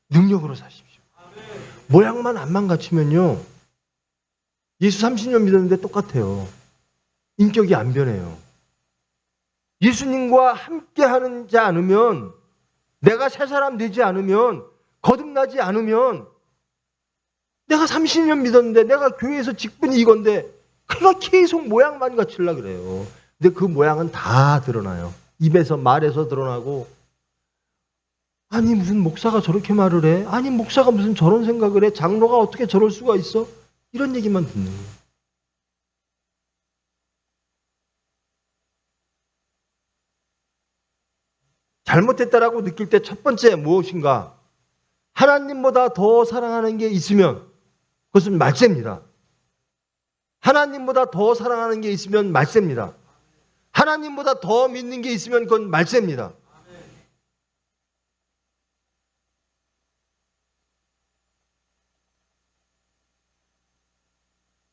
능력으로 사십시오. 모양만 안 망가치면요, 예수 30년 믿었는데 똑같아요. 인격이 안 변해요. 예수님과 함께 하지 않으면, 내가 새 사람 되지 않으면, 거듭나지 않으면, 내가 30년 믿었는데, 내가 교회에서 직분이 이건데, 그가 계속 모양만 갖추려고 그래요. 근데 그 모양은 다 드러나요. 입에서, 말에서 드러나고, 아니, 무슨 목사가 저렇게 말을 해? 아니, 목사가 무슨 저런 생각을 해? 장로가 어떻게 저럴 수가 있어? 이런 얘기만 듣는 거예요. 잘못했다라고 느낄 때 첫 번째 무엇인가? 하나님보다 더 사랑하는 게 있으면 그것은 말세입니다. 하나님보다 더 사랑하는 게 있으면 말세입니다. 하나님보다 더 믿는 게 있으면 그건 말세입니다.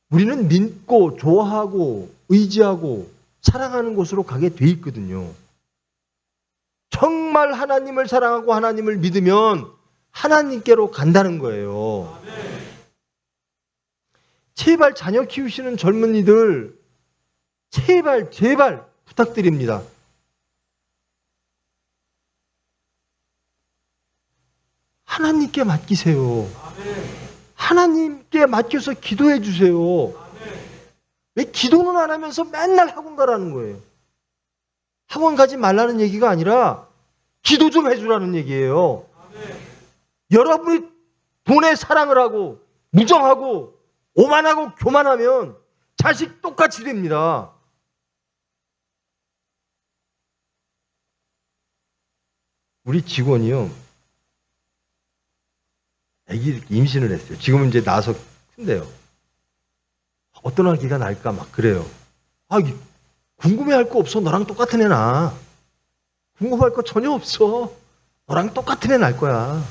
우리는 믿고 좋아하고 의지하고 사랑하는 곳으로 가게 돼 있거든요. 정말 하나님을 사랑하고 하나님을 믿으면 하나님께로 간다는 거예요. 제발 자녀 키우시는 젊은이들 제발 부탁드립니다. 하나님께 맡기세요. 하나님께 맡겨서 기도해 주세요. 왜 기도는 안 하면서 맨날 학원 가라는 거예요? 학원 가지 말라는 얘기가 아니라 기도 좀 해주라는 얘기예요. 여러분이 돈에 사랑을 하고 무정하고 오만하고 교만하면 자식 똑같이 됩니다. 우리 직원이요, 아기 임신을 했어요. 지금은 이제 나서 큰데요. 어떤 아기가 날까 막 그래요. 아, 궁금해할 거 없어. 너랑 똑같은 애 나. 궁금할 거 전혀 없어. 너랑 똑같은 애 날 거야.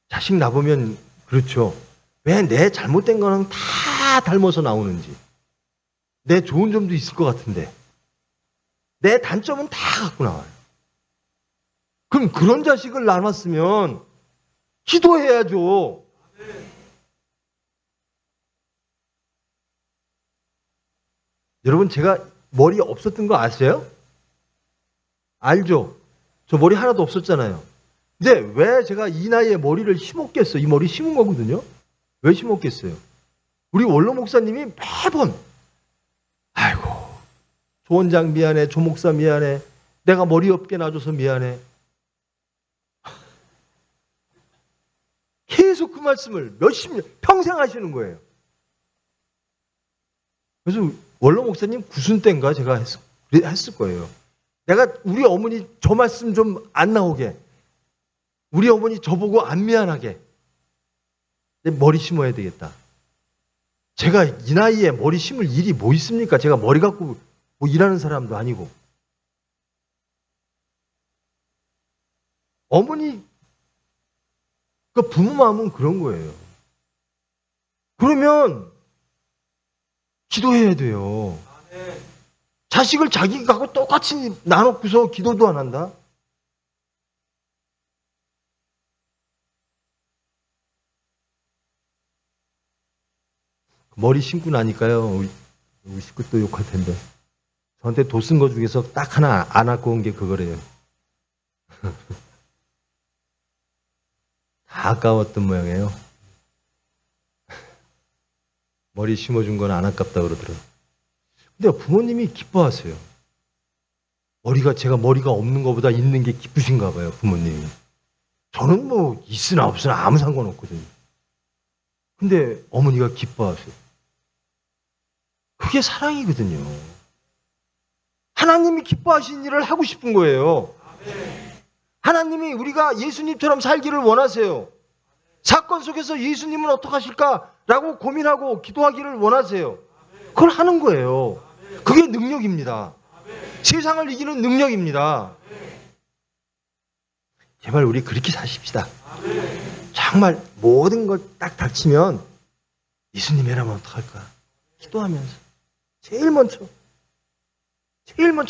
자식 낳으면 그렇죠. 왜 내 잘못된 거는 다 닮아서 나오는지. 내 좋은 점도 있을 것 같은데. 내 단점은 다 갖고 나와요. 그럼 그런 자식을 낳았으면 기도해야죠. 여러분, 제가 머리 없었던 거 아세요? 알죠? 저 머리 하나도 없었잖아요. 근데 왜 제가 이 나이에 머리를 심었겠어요? 이 머리 심은 거거든요? 왜 심었겠어요? 우리 원로 목사님이 매번, 아이고, 조 원장 미안해, 조 목사 미안해, 내가 머리 없게 놔줘서 미안해. 계속 그 말씀을 몇십 년, 평생 하시는 거예요. 그래서 원로 목사님 구순 때인가 제가 했을 거예요. 내가 우리 어머니 저 말씀 좀 안 나오게, 우리 어머니 저보고 안 미안하게 내 머리 심어야 되겠다. 제가 이 나이에 머리 심을 일이 뭐 있습니까? 제가 머리 갖고 뭐 일하는 사람도 아니고. 어머니, 그 부모 마음은 그런 거예요. 그러면 기도해야 돼요. 자식을 자기하고 똑같이 나눠고서 기도도 안 한다? 머리 심고 나니까요, 우리 식구 또 욕할 텐데. 저한테 돈 쓴 거 중에서 딱 하나 안 갖고 온 게 그거래요. 다 아까웠던 모양이에요. 머리 심어준 건 안 아깝다 그러더라고요. 근데 부모님이 기뻐하세요. 제가 머리가 없는 것보다 있는 게 기쁘신가 봐요, 부모님이. 저는 뭐 있으나 없으나 아무 상관없거든요. 근데 어머니가 기뻐하세요. 그게 사랑이거든요. 하나님이 기뻐하신 일을 하고 싶은 거예요. 하나님이 우리가 예수님처럼 살기를 원하세요. 사건 속에서 예수님은 어떻게 하실까라고 고민하고 기도하기를 원하세요. 그걸 하는 거예요. 그게 능력입니다. 세상을 이기는 능력입니다. 제발 우리 그렇게 사십시다. 정말 모든 걸 딱 닥치면 예수님이라면 어떡할까? 기도하면서 제일 먼저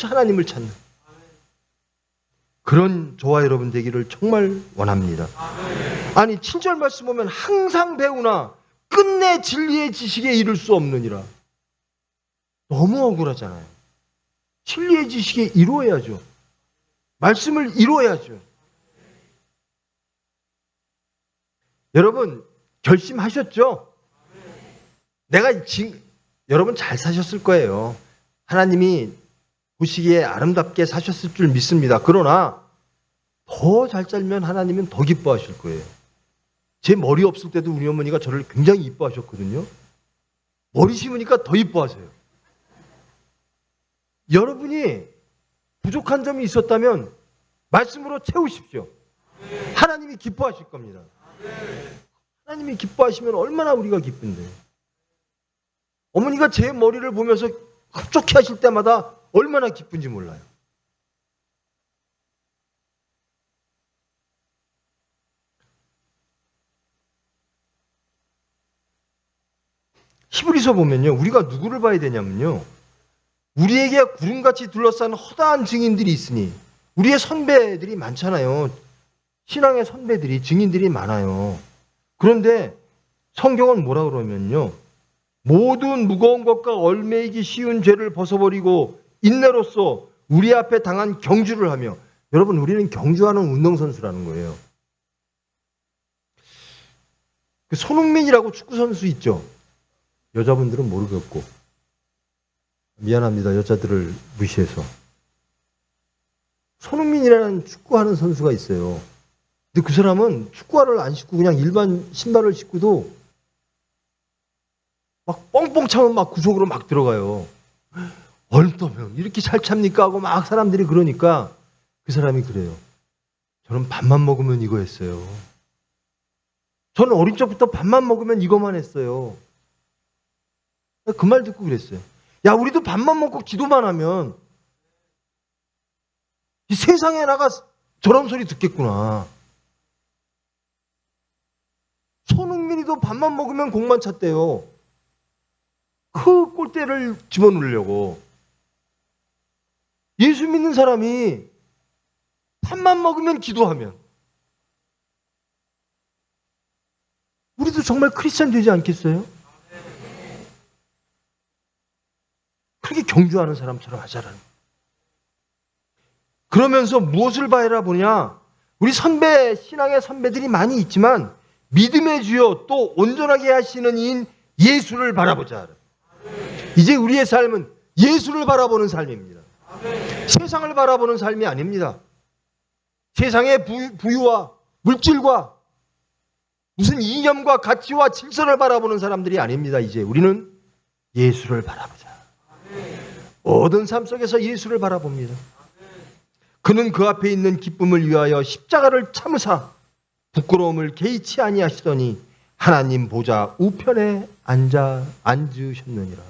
하나님을 찾는 그런 저와 여러분 되기를 정말 원합니다. 아니 7절 말씀 보면 항상 배우나 끝내 진리의 지식에 이를 수 없느니라. 너무 억울하잖아요. 진리의 지식에 이루어야죠. 말씀을 이루어야죠. 여러분 결심하셨죠? 여러분 잘 사셨을 거예요. 하나님이 보시기에 아름답게 사셨을 줄 믿습니다. 그러나 더 잘 살면 하나님은 더 기뻐하실 거예요. 제 머리 없을 때도 우리 어머니가 저를 굉장히 이뻐하셨거든요. 머리 심으니까 더 이뻐하세요. 여러분이 부족한 점이 있었다면 말씀으로 채우십시오. 하나님이 기뻐하실 겁니다. 하나님이 기뻐하시면 얼마나 우리가 기쁜데. 어머니가 제 머리를 보면서 흡족해 하실 때마다 얼마나 기쁜지 몰라요. 히브리서 보면요, 우리가 누구를 봐야 되냐면요, 우리에게 구름같이 둘러싼 허다한 증인들이 있으니, 우리의 선배들이 많잖아요. 신앙의 선배들이, 증인들이 많아요. 그런데 성경은 뭐라 그러면요, 모든 무거운 것과 얽매이기 쉬운 죄를 벗어버리고 인내로써 우리 앞에 당한 경주를 하며, 여러분 우리는 경주하는 운동선수라는 거예요. 그 손흥민이라고 축구선수 있죠? 여자분들은 모르겠고, 미안합니다. 여자들을 무시해서. 손흥민이라는 축구하는 선수가 있어요. 근데 그 사람은 축구화를 안 신고 그냥 일반 신발을 신고도 막 뻥뻥 차면 막 구속으로 막 들어가요. 얼떠면 이렇게 잘 찹니까? 하고 막 사람들이 그러니까 그 사람이 그래요. 저는 밥만 먹으면 이거 했어요. 저는 어린 적부터 밥만 먹으면 이거만 했어요. 그 말 듣고 그랬어요. 야, 우리도 밥만 먹고 기도만 하면 이 세상에 나가 저런 소리 듣겠구나. 손흥민이도 밥만 먹으면 공만 찼대요. 그 골대를 집어넣으려고. 예수 믿는 사람이 밥만 먹으면 기도하면 우리도 정말 크리스찬 되지 않겠어요? 그렇게 경주하는 사람처럼 하자라는. 그러면서 무엇을 바라보냐 보냐? 우리 신앙의 선배들이 많이 있지만 믿음의 주요 또 온전하게 하시는 이인 예수를 바라보자. 이제 우리의 삶은 예수를 바라보는 삶입니다. 세상을 바라보는 삶이 아닙니다. 세상의 부유와 물질과 무슨 이념과 가치와 질서를 바라보는 사람들이 아닙니다. 이제 우리는 예수를 바라보자. 모든 삶 속에서 예수를 바라봅니다. 그는 그 앞에 있는 기쁨을 위하여 십자가를 참으사 부끄러움을 개의치 아니하시더니 하나님 보좌 우편에 앉으셨느니라.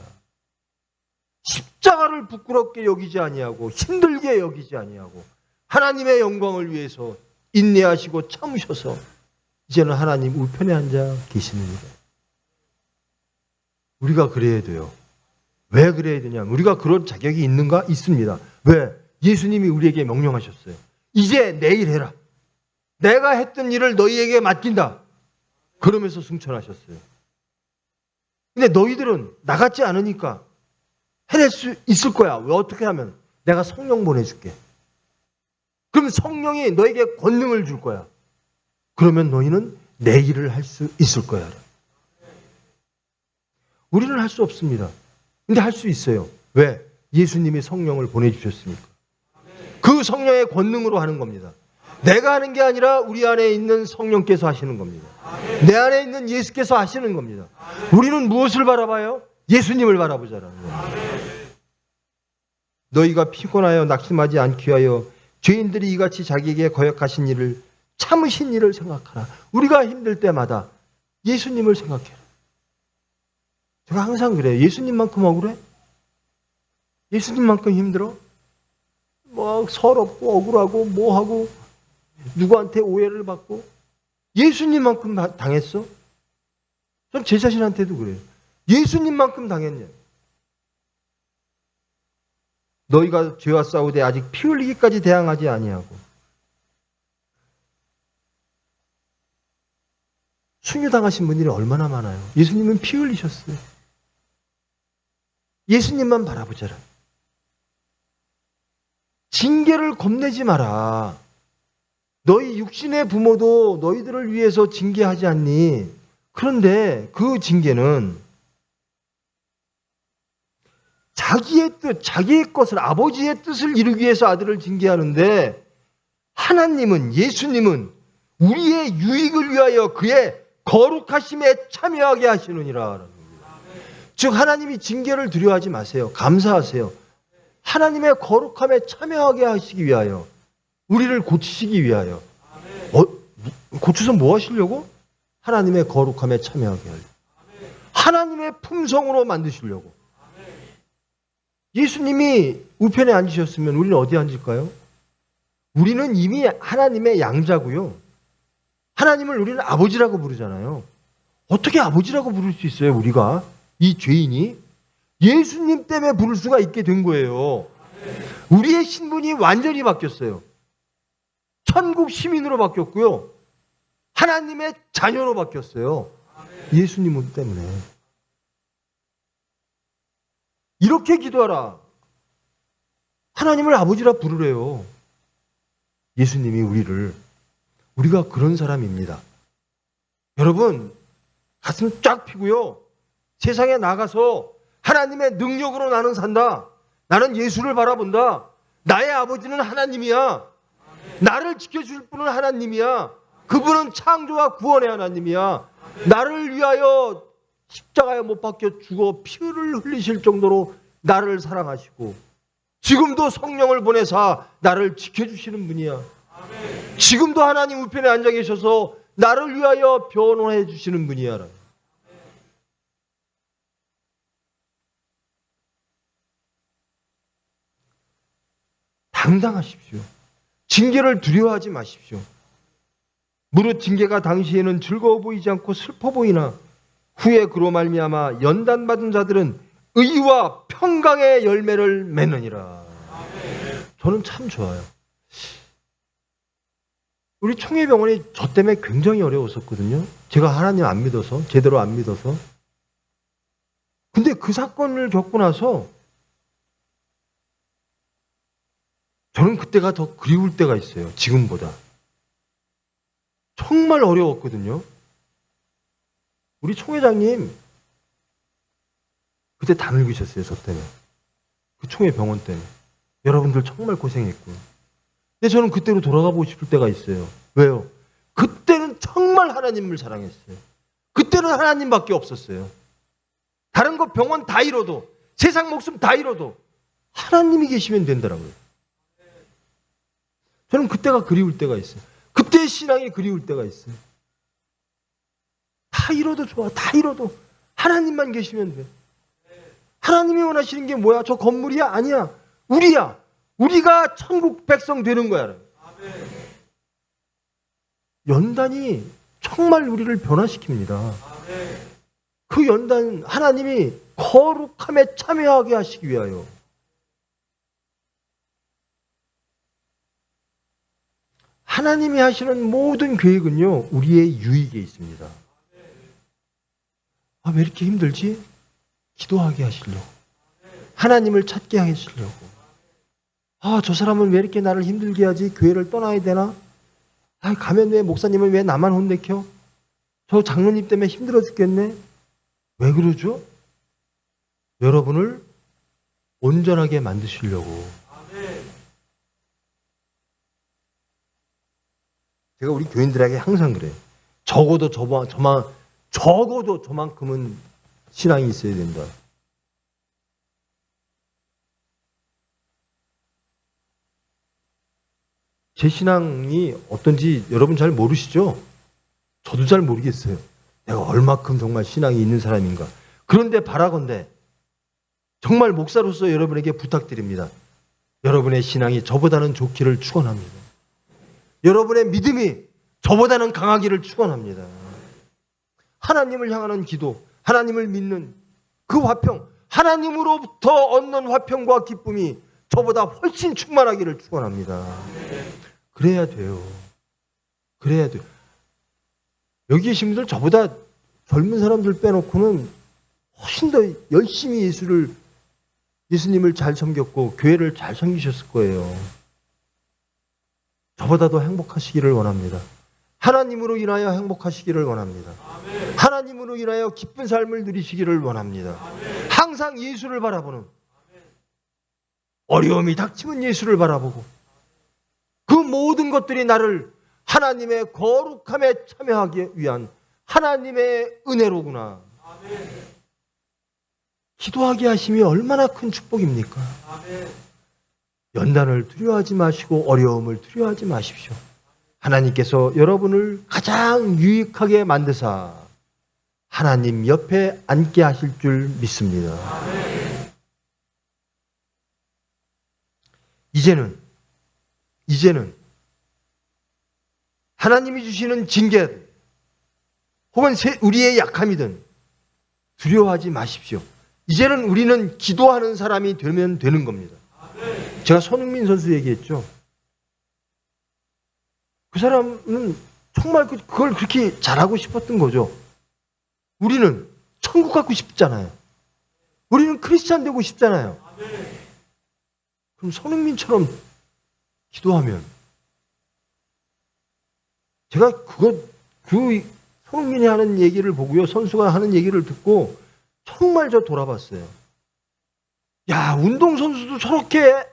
십자가를 부끄럽게 여기지 아니하고 힘들게 여기지 아니하고 하나님의 영광을 위해서 인내하시고 참으셔서 이제는 하나님 우편에 앉아 계시느니라. 우리가 그래야 돼요. 왜 그래야 되냐? 우리가 그런 자격이 있는가? 있습니다. 왜? 예수님이 우리에게 명령하셨어요. 이제 내일 해라. 내가 했던 일을 너희에게 맡긴다. 그러면서 승천하셨어요. 근데 너희들은 나같지 않으니까 해낼 수 있을 거야. 왜? 어떻게 하면? 내가 성령 보내줄게. 그럼 성령이 너에게 권능을 줄 거야. 그러면 너희는 내 일을 할 수 있을 거야. 우리는 할 수 없습니다. 근데 할 수 있어요. 왜? 예수님이 성령을 보내주셨으니까. 그 성령의 권능으로 하는 겁니다. 내가 하는 게 아니라 우리 안에 있는 성령께서 하시는 겁니다. 내 안에 있는 예수께서 하시는 겁니다. 우리는 무엇을 바라봐요? 예수님을 바라보자라는 거예요. 너희가 피곤하여 낙심하지 않기 위하여 죄인들이 이같이 자기에게 거역하신 일을 참으신 일을 생각하라. 우리가 힘들 때마다 예수님을 생각해라. 제가 항상 그래요. 예수님만큼 억울해? 예수님만큼 힘들어? 막 서럽고 억울하고 뭐하고 누구한테 오해를 받고 예수님만큼 당했어? 전 제 자신한테도 그래요. 예수님만큼 당했냐? 너희가 죄와 싸우되 아직 피 흘리기까지 대항하지 아니하고 순교당하신 분들이 얼마나 많아요. 예수님은 피 흘리셨어요. 예수님만 바라보자라. 징계를 겁내지 마라. 너희 육신의 부모도 너희들을 위해서 징계하지 않니? 그런데 그 징계는 자기의 뜻, 자기의 것을, 아버지의 뜻을 이루기 위해서 아들을 징계하는데 하나님은, 예수님은 우리의 유익을 위하여 그의 거룩하심에 참여하게 하시느니라. 즉 하나님이 징계를 두려워하지 마세요. 감사하세요. 하나님의 거룩함에 참여하게 하시기 위하여, 우리를 고치시기 위하여. 고쳐서 뭐 하시려고? 하나님의 거룩함에 참여하게 하려고. 하나님의 품성으로 만드시려고. 예수님이 우편에 앉으셨으면 우리는 어디에 앉을까요? 우리는 이미 하나님의 양자고요. 하나님을 우리는 아버지라고 부르잖아요. 어떻게 아버지라고 부를 수 있어요, 우리가? 이 죄인이? 예수님 때문에 부를 수가 있게 된 거예요. 우리의 신분이 완전히 바뀌었어요. 천국 시민으로 바뀌었고요. 하나님의 자녀로 바뀌었어요. 예수님 때문에. 이렇게 기도하라. 하나님을 아버지라 부르래요. 예수님이 우리가 그런 사람입니다. 여러분, 가슴 쫙 펴고요. 세상에 나가서 하나님의 능력으로 나는 산다. 나는 예수를 바라본다. 나의 아버지는 하나님이야. 나를 지켜줄 분은 하나님이야. 그분은 창조와 구원의 하나님이야. 나를 위하여 십자가에 못 박혀 죽어 피를 흘리실 정도로 나를 사랑하시고 지금도 성령을 보내사 나를 지켜주시는 분이야. 지금도 하나님 우편에 앉아 계셔서 나를 위하여 변호해 주시는 분이야. 당당하십시오. 징계를 두려워하지 마십시오. 무릇 징계가 당시에는 즐거워 보이지 않고 슬퍼 보이나 후에 그로 말미암아 연단받은 자들은 의와 평강의 열매를 맺느니라. 저는 참 좋아요. 우리 총회병원이 저 때문에 굉장히 어려웠었거든요. 제가 하나님 안 믿어서, 제대로 안 믿어서. 근데 그 사건을 겪고 나서 저는 그때가 더 그리울 때가 있어요. 지금보다. 정말 어려웠거든요. 우리 총회장님 그때 다 늙으셨어요. 저 때문에. 그 총회병원 때문에. 여러분들 정말 고생했고요. 근데 저는 그때로 돌아가 보고 싶을 때가 있어요. 왜요? 그때는 정말 하나님을 사랑했어요. 그때는 하나님밖에 없었어요. 다른 거 병원 다 잃어도, 세상 목숨 다 잃어도 하나님이 계시면 된다라고요. 저는 그때가 그리울 때가 있어요. 그때의 신앙이 그리울 때가 있어요. 다 잃어도 좋아. 다 잃어도 하나님만 계시면 돼. 하나님이 원하시는 게 뭐야? 저 건물이야? 아니야. 우리야. 우리가 천국 백성 되는 거야. 연단이 정말 우리를 변화시킵니다. 그 연단 하나님이 거룩함에 참여하게 하시기 위하여 하나님이 하시는 모든 계획은요 우리의 유익에 있습니다. 왜 이렇게 힘들지? 기도하게 하시려고, 하나님을 찾게 하시려고. 저 사람은 왜 이렇게 나를 힘들게 하지? 교회를 떠나야 되나? 가면 왜 목사님은 왜 나만 혼내켜? 저 장로님 때문에 힘들어 죽겠네. 왜 그러죠? 여러분을 온전하게 만드시려고. 제가 우리 교인들에게 항상 그래요. 적어도 저만큼은 신앙이 있어야 된다. 제 신앙이 어떤지 여러분 잘 모르시죠? 저도 잘 모르겠어요. 내가 얼마큼 정말 신앙이 있는 사람인가. 그런데 바라건대 정말 목사로서 여러분에게 부탁드립니다. 여러분의 신앙이 저보다는 좋기를 축원합니다. 여러분의 믿음이 저보다는 강하기를 축원합니다. 하나님을 향하는 기도, 하나님을 믿는 그 화평, 하나님으로부터 얻는 화평과 기쁨이 저보다 훨씬 충만하기를 축원합니다. 그래야 돼요. 그래야 돼요. 여기 계신 분들 저보다 젊은 사람들 빼놓고는 훨씬 더 열심히 예수님을 잘 섬겼고 교회를 잘 섬기셨을 거예요. 저보다 더 행복하시기를 원합니다. 하나님으로 인하여 행복하시기를 원합니다. 하나님으로 인하여 기쁜 삶을 누리시기를 원합니다. 항상 예수를 바라보는, 어려움이 닥치면 예수를 바라보고 그 모든 것들이 나를 하나님의 거룩함에 참여하기 위한 하나님의 은혜로구나. 기도하게 하심이 얼마나 큰 축복입니까? 연단을 두려워하지 마시고 어려움을 두려워하지 마십시오. 하나님께서 여러분을 가장 유익하게 만드사 하나님 옆에 앉게 하실 줄 믿습니다. 이제는 하나님이 주시는 징계 혹은 우리의 약함이든 두려워하지 마십시오. 이제는 우리는 기도하는 사람이 되면 되는 겁니다. 제가 손흥민 선수 얘기했죠. 그 사람은 정말 그걸 그렇게 잘하고 싶었던 거죠. 우리는 천국 갖고 싶잖아요. 우리는 크리스찬 되고 싶잖아요. 그럼 손흥민처럼 기도하면 제가 그 손흥민이 하는 얘기를 보고요, 선수가 하는 얘기를 듣고 정말 저 돌아봤어요. 야, 운동선수도 저렇게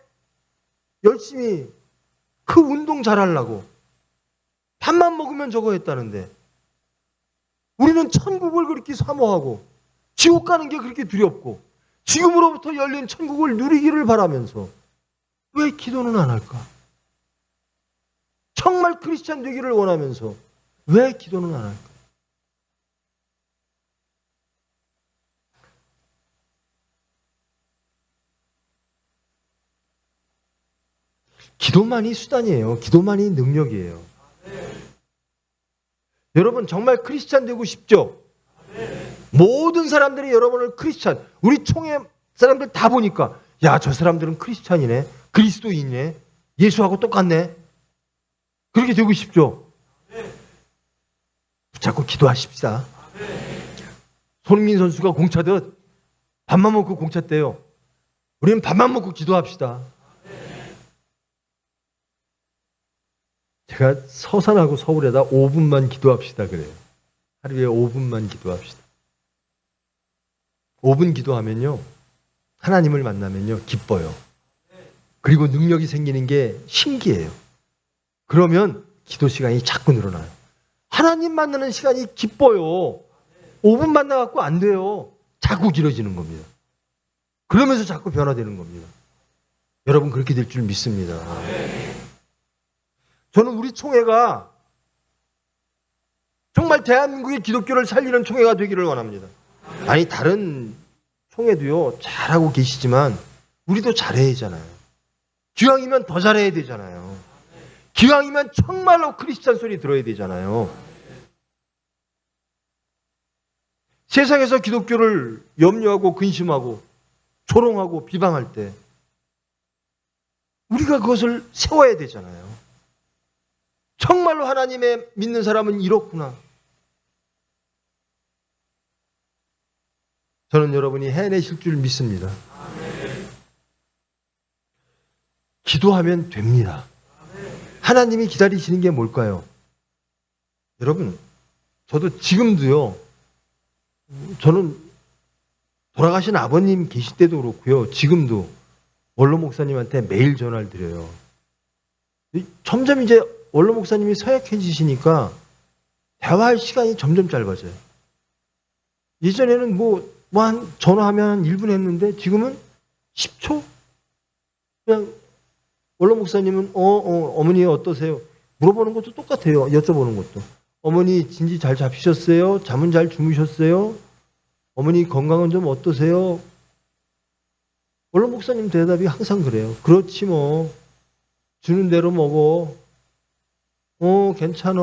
열심히 그 운동 잘하려고 밥만 먹으면 저거 했다는데 우리는 천국을 그렇게 사모하고 지옥 가는 게 그렇게 두렵고 지금으로부터 열린 천국을 누리기를 바라면서 왜 기도는 안 할까? 정말 크리스찬 되기를 원하면서 왜 기도는 안 할까? 기도만이 수단이에요. 기도만이 능력이에요. 여러분 정말 크리스찬 되고 싶죠? 모든 사람들이 여러분을 크리스찬, 우리 총회 사람들 다 보니까 야, 저 사람들은 크리스찬이네, 그리스도인이네, 예수하고 똑같네. 그렇게 되고 싶죠? 자꾸 기도하십시다. 손흥민 선수가 공차듯 밥만 먹고 공찼대요. 우리는 밥만 먹고 기도합시다. 제가 서산하고 서울에다 5분만 기도합시다 그래요. 하루에 5분만 기도합시다. 5분 기도하면요, 하나님을 만나면요 기뻐요. 그리고 능력이 생기는 게 신기해요. 그러면 기도 시간이 자꾸 늘어나요. 하나님 만나는 시간이 기뻐요. 5분 만나갖고 안 돼요. 자꾸 길어지는 겁니다. 그러면서 자꾸 변화되는 겁니다. 여러분 그렇게 될 줄 믿습니다. 저는 우리 총회가 정말 대한민국의 기독교를 살리는 총회가 되기를 원합니다. 아니 다른 총회도요 잘하고 계시지만 우리도 잘해야 되잖아요. 기왕이면 더 잘해야 되잖아요. 기왕이면 정말로 크리스찬 소리 들어야 되잖아요. 세상에서 기독교를 염려하고 근심하고 조롱하고 비방할 때 우리가 그것을 세워야 되잖아요. 정말로 하나님의 믿는 사람은 이렇구나. 저는 여러분이 해내실 줄 믿습니다. 기도하면 됩니다. 하나님이 기다리시는 게 뭘까요? 여러분, 저도 지금도요, 저는 돌아가신 아버님 계실 때도 그렇고요, 지금도 원로 목사님한테 매일 전화를 드려요. 점점 이제 원로 목사님이 서약해지시니까 대화할 시간이 점점 짧아져요. 예전에는 한 전화하면 한 1분 했는데 지금은 10초? 그냥 원로 목사님은 어머니 어떠세요? 물어보는 것도 똑같아요. 여쭤보는 것도. 어머니 진지 잘 잡히셨어요? 잠은 잘 주무셨어요? 어머니 건강은 좀 어떠세요? 원로 목사님 대답이 항상 그래요. 그렇지 뭐. 주는 대로 먹어. 괜찮아.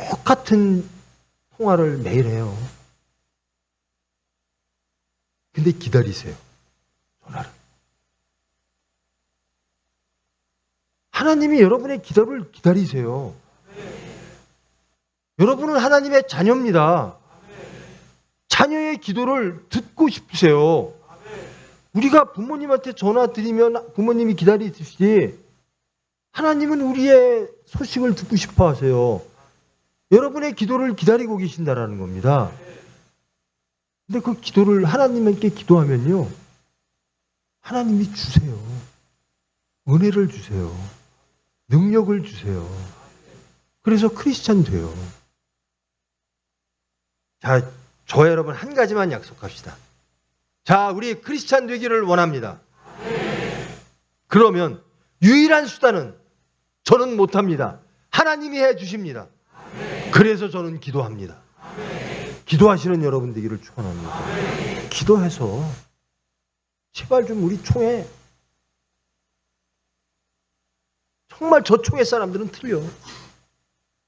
똑같은 통화를 매일 해요. 근데 기다리세요. 전화를. 하나님이 여러분의 기도를 기다리세요. 여러분은 하나님의 자녀입니다. 자녀의 기도를 듣고 싶으세요. 우리가 부모님한테 전화 드리면 부모님이 기다리듯이 하나님은 우리의 소식을 듣고 싶어 하세요. 여러분의 기도를 기다리고 계신다라는 겁니다. 근데 그 기도를 하나님께 기도하면요, 하나님이 주세요. 은혜를 주세요. 능력을 주세요. 그래서 크리스찬 돼요. 자, 저와 여러분 한 가지만 약속합시다. 자, 우리 크리스찬 되기를 원합니다. 그러면 유일한 수단은 저는 못합니다. 하나님이 해주십니다. 그래서 저는 기도합니다. 기도하시는 여러분 되기를 축원합니다. 기도해서 제발 좀 우리 총회, 정말 저 총회 사람들은 틀려.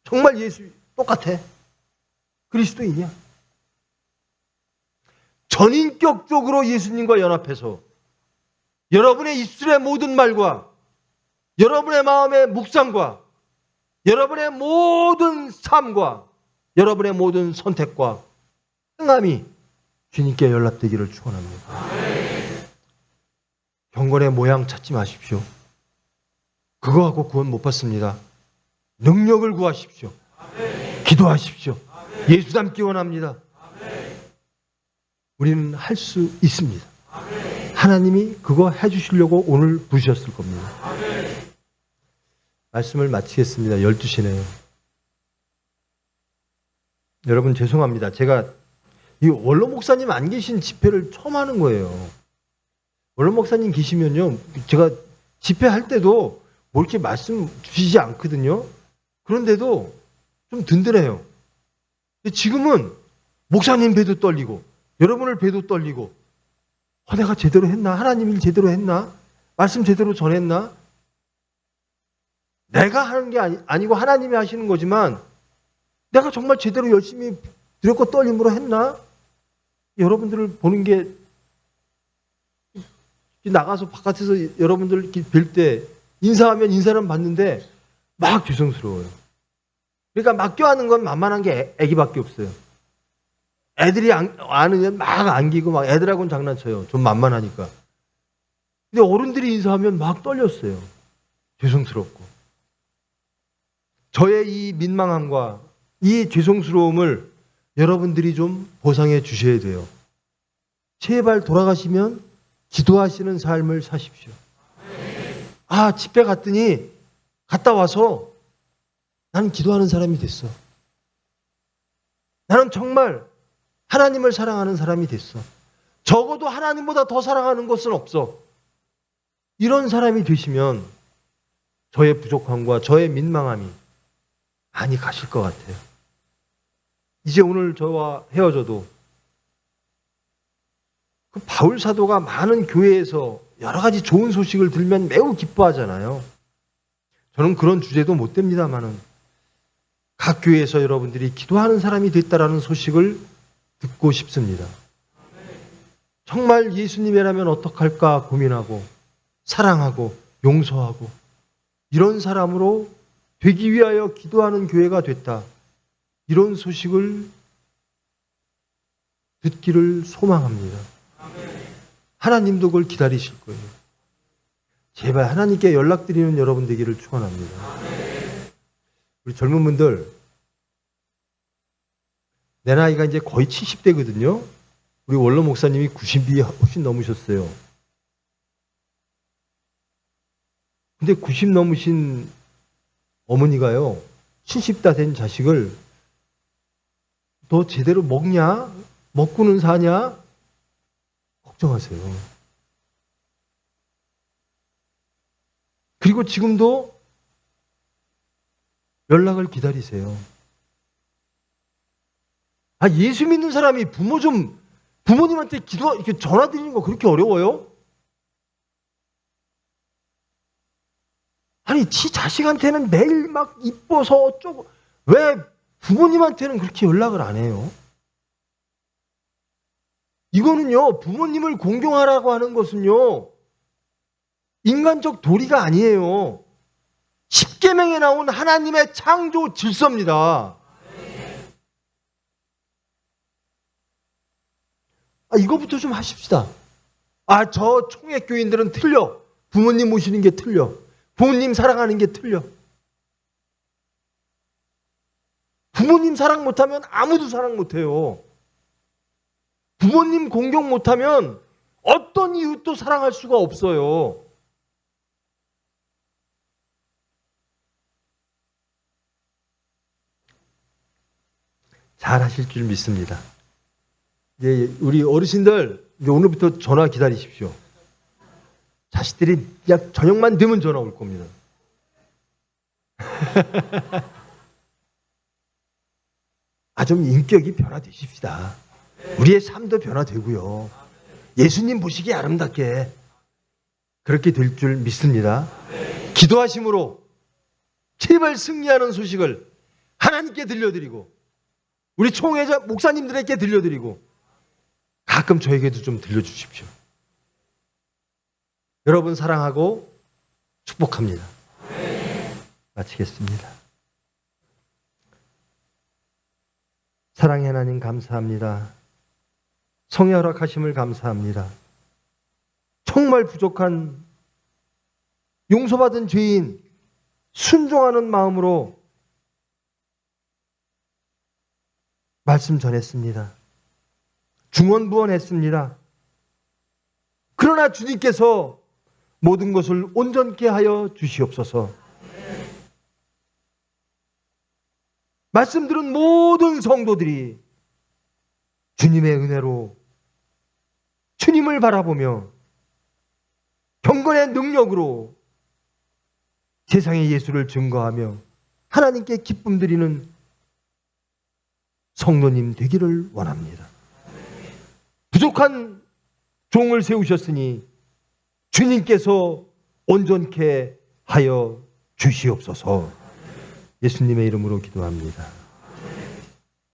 정말 예수 똑같아. 그리스도인이야. 전인격적으로 예수님과 연합해서 여러분의 입술의 모든 말과 여러분의 마음의 묵상과 여러분의 모든 삶과 여러분의 모든 선택과 행함이 주님께 연락되기를 축원합니다. 경건의 모양 찾지 마십시오. 그거 갖고 구원 못 받습니다. 능력을 구하십시오. 기도하십시오. 예수 닮기 원합니다. 우리는 할 수 있습니다. 하나님이 그거 해주시려고 오늘 부르셨을 겁니다. 말씀을 마치겠습니다. 12시네요. 여러분 죄송합니다. 제가 이 원로 목사님 안 계신 집회를 처음 하는 거예요. 원로 목사님 계시면요, 제가 집회할 때도 뭐 이렇게 말씀 주시지 않거든요. 그런데도 좀 든든해요. 근데 지금은 목사님 배도 떨리고 여러분을 배도 떨리고, 내가 제대로 했나? 하나님 일 제대로 했나? 말씀 제대로 전했나? 내가 하는 게 아니고 하나님이 하시는 거지만 내가 정말 제대로 열심히 두렵고 떨림으로 했나? 여러분들을 보는 게, 나가서 바깥에서 여러분들 뵐 때 인사하면 인사는 받는데 막 죄송스러워요. 그러니까 막 껴안는 건 만만한 게 애기밖에 없어요. 애들이 안으면 막 안기고 막 애들하고는 장난쳐요. 좀 만만하니까. 근데 어른들이 인사하면 막 떨렸어요. 죄송스럽고. 저의 이 민망함과 이 죄송스러움을 여러분들이 좀 보상해 주셔야 돼요. 제발 돌아가시면 기도하시는 삶을 사십시오. 집회 갔다 와서 나는 기도하는 사람이 됐어. 나는 정말 하나님을 사랑하는 사람이 됐어. 적어도 하나님보다 더 사랑하는 것은 없어. 이런 사람이 되시면 저의 부족함과 저의 민망함이 많이 가실 것 같아요. 이제 오늘 저와 헤어져도 그 바울 사도가 많은 교회에서 여러 가지 좋은 소식을 들으면 매우 기뻐하잖아요. 저는 그런 주제도 못 됩니다만은 각 교회에서 여러분들이 기도하는 사람이 됐다라는 소식을 듣고 싶습니다. 정말 예수님이라면 어떡할까 고민하고 사랑하고 용서하고 이런 사람으로 되기 위하여 기도하는 교회가 됐다. 이런 소식을 듣기를 소망합니다. 하나님도 그걸 기다리실 거예요. 제발 하나님께 연락드리는 여러분 되기를 축원합니다. 우리 젊은 분들, 내 나이가 이제 거의 70대거든요. 우리 원로 목사님이 90이 훨씬 넘으셨어요. 근데 90 넘으신 어머니가요, 70다 된 자식을 너 제대로 먹냐? 먹고는 사냐? 걱정하세요. 그리고 지금도 연락을 기다리세요. 예수 믿는 사람이 부모님한테 이렇게 전화 드리는 거 그렇게 어려워요? 지 자식한테는 매일 막 이뻐서 어쩌고, 왜 부모님한테는 그렇게 연락을 안 해요? 이거는요, 부모님을 공경하라고 하는 것은요, 인간적 도리가 아니에요. 십계명에 나온 하나님의 창조 질서입니다. 이거부터 좀 하십시다. 저 총회교인들은 틀려. 부모님 모시는 게 틀려. 부모님 사랑하는 게 틀려. 부모님 사랑 못하면 아무도 사랑 못해요. 부모님 공경 못하면 어떤 이웃도 사랑할 수가 없어요. 잘 하실 줄 믿습니다. 이제 우리 어르신들, 이제 오늘부터 전화 기다리십시오. 자식들이 그냥 저녁만 되면 전화 올 겁니다. 좀 인격이 변화되십시다. 우리의 삶도 변화되고요. 예수님 보시기에 아름답게 그렇게 될 줄 믿습니다. 기도하심으로 제발 승리하는 소식을 하나님께 들려드리고 우리 총회장 목사님들에게 들려드리고 가끔 저에게도 좀 들려주십시오. 여러분 사랑하고 축복합니다. 마치겠습니다. 사랑의 하나님 감사합니다. 성의 허락하심을 감사합니다. 정말 부족한 용서받은 죄인 순종하는 마음으로 말씀 전했습니다. 중언부언했습니다. 그러나 주님께서 모든 것을 온전케 하여 주시옵소서. 말씀 들은 모든 성도들이 주님의 은혜로 주님을 바라보며 경건의 능력으로 세상의 예수를 증거하며 하나님께 기쁨 드리는 성도님 되기를 원합니다. 부족한 종을 세우셨으니 주님께서 온전케 하여 주시옵소서. 예수님의 이름으로 기도합니다.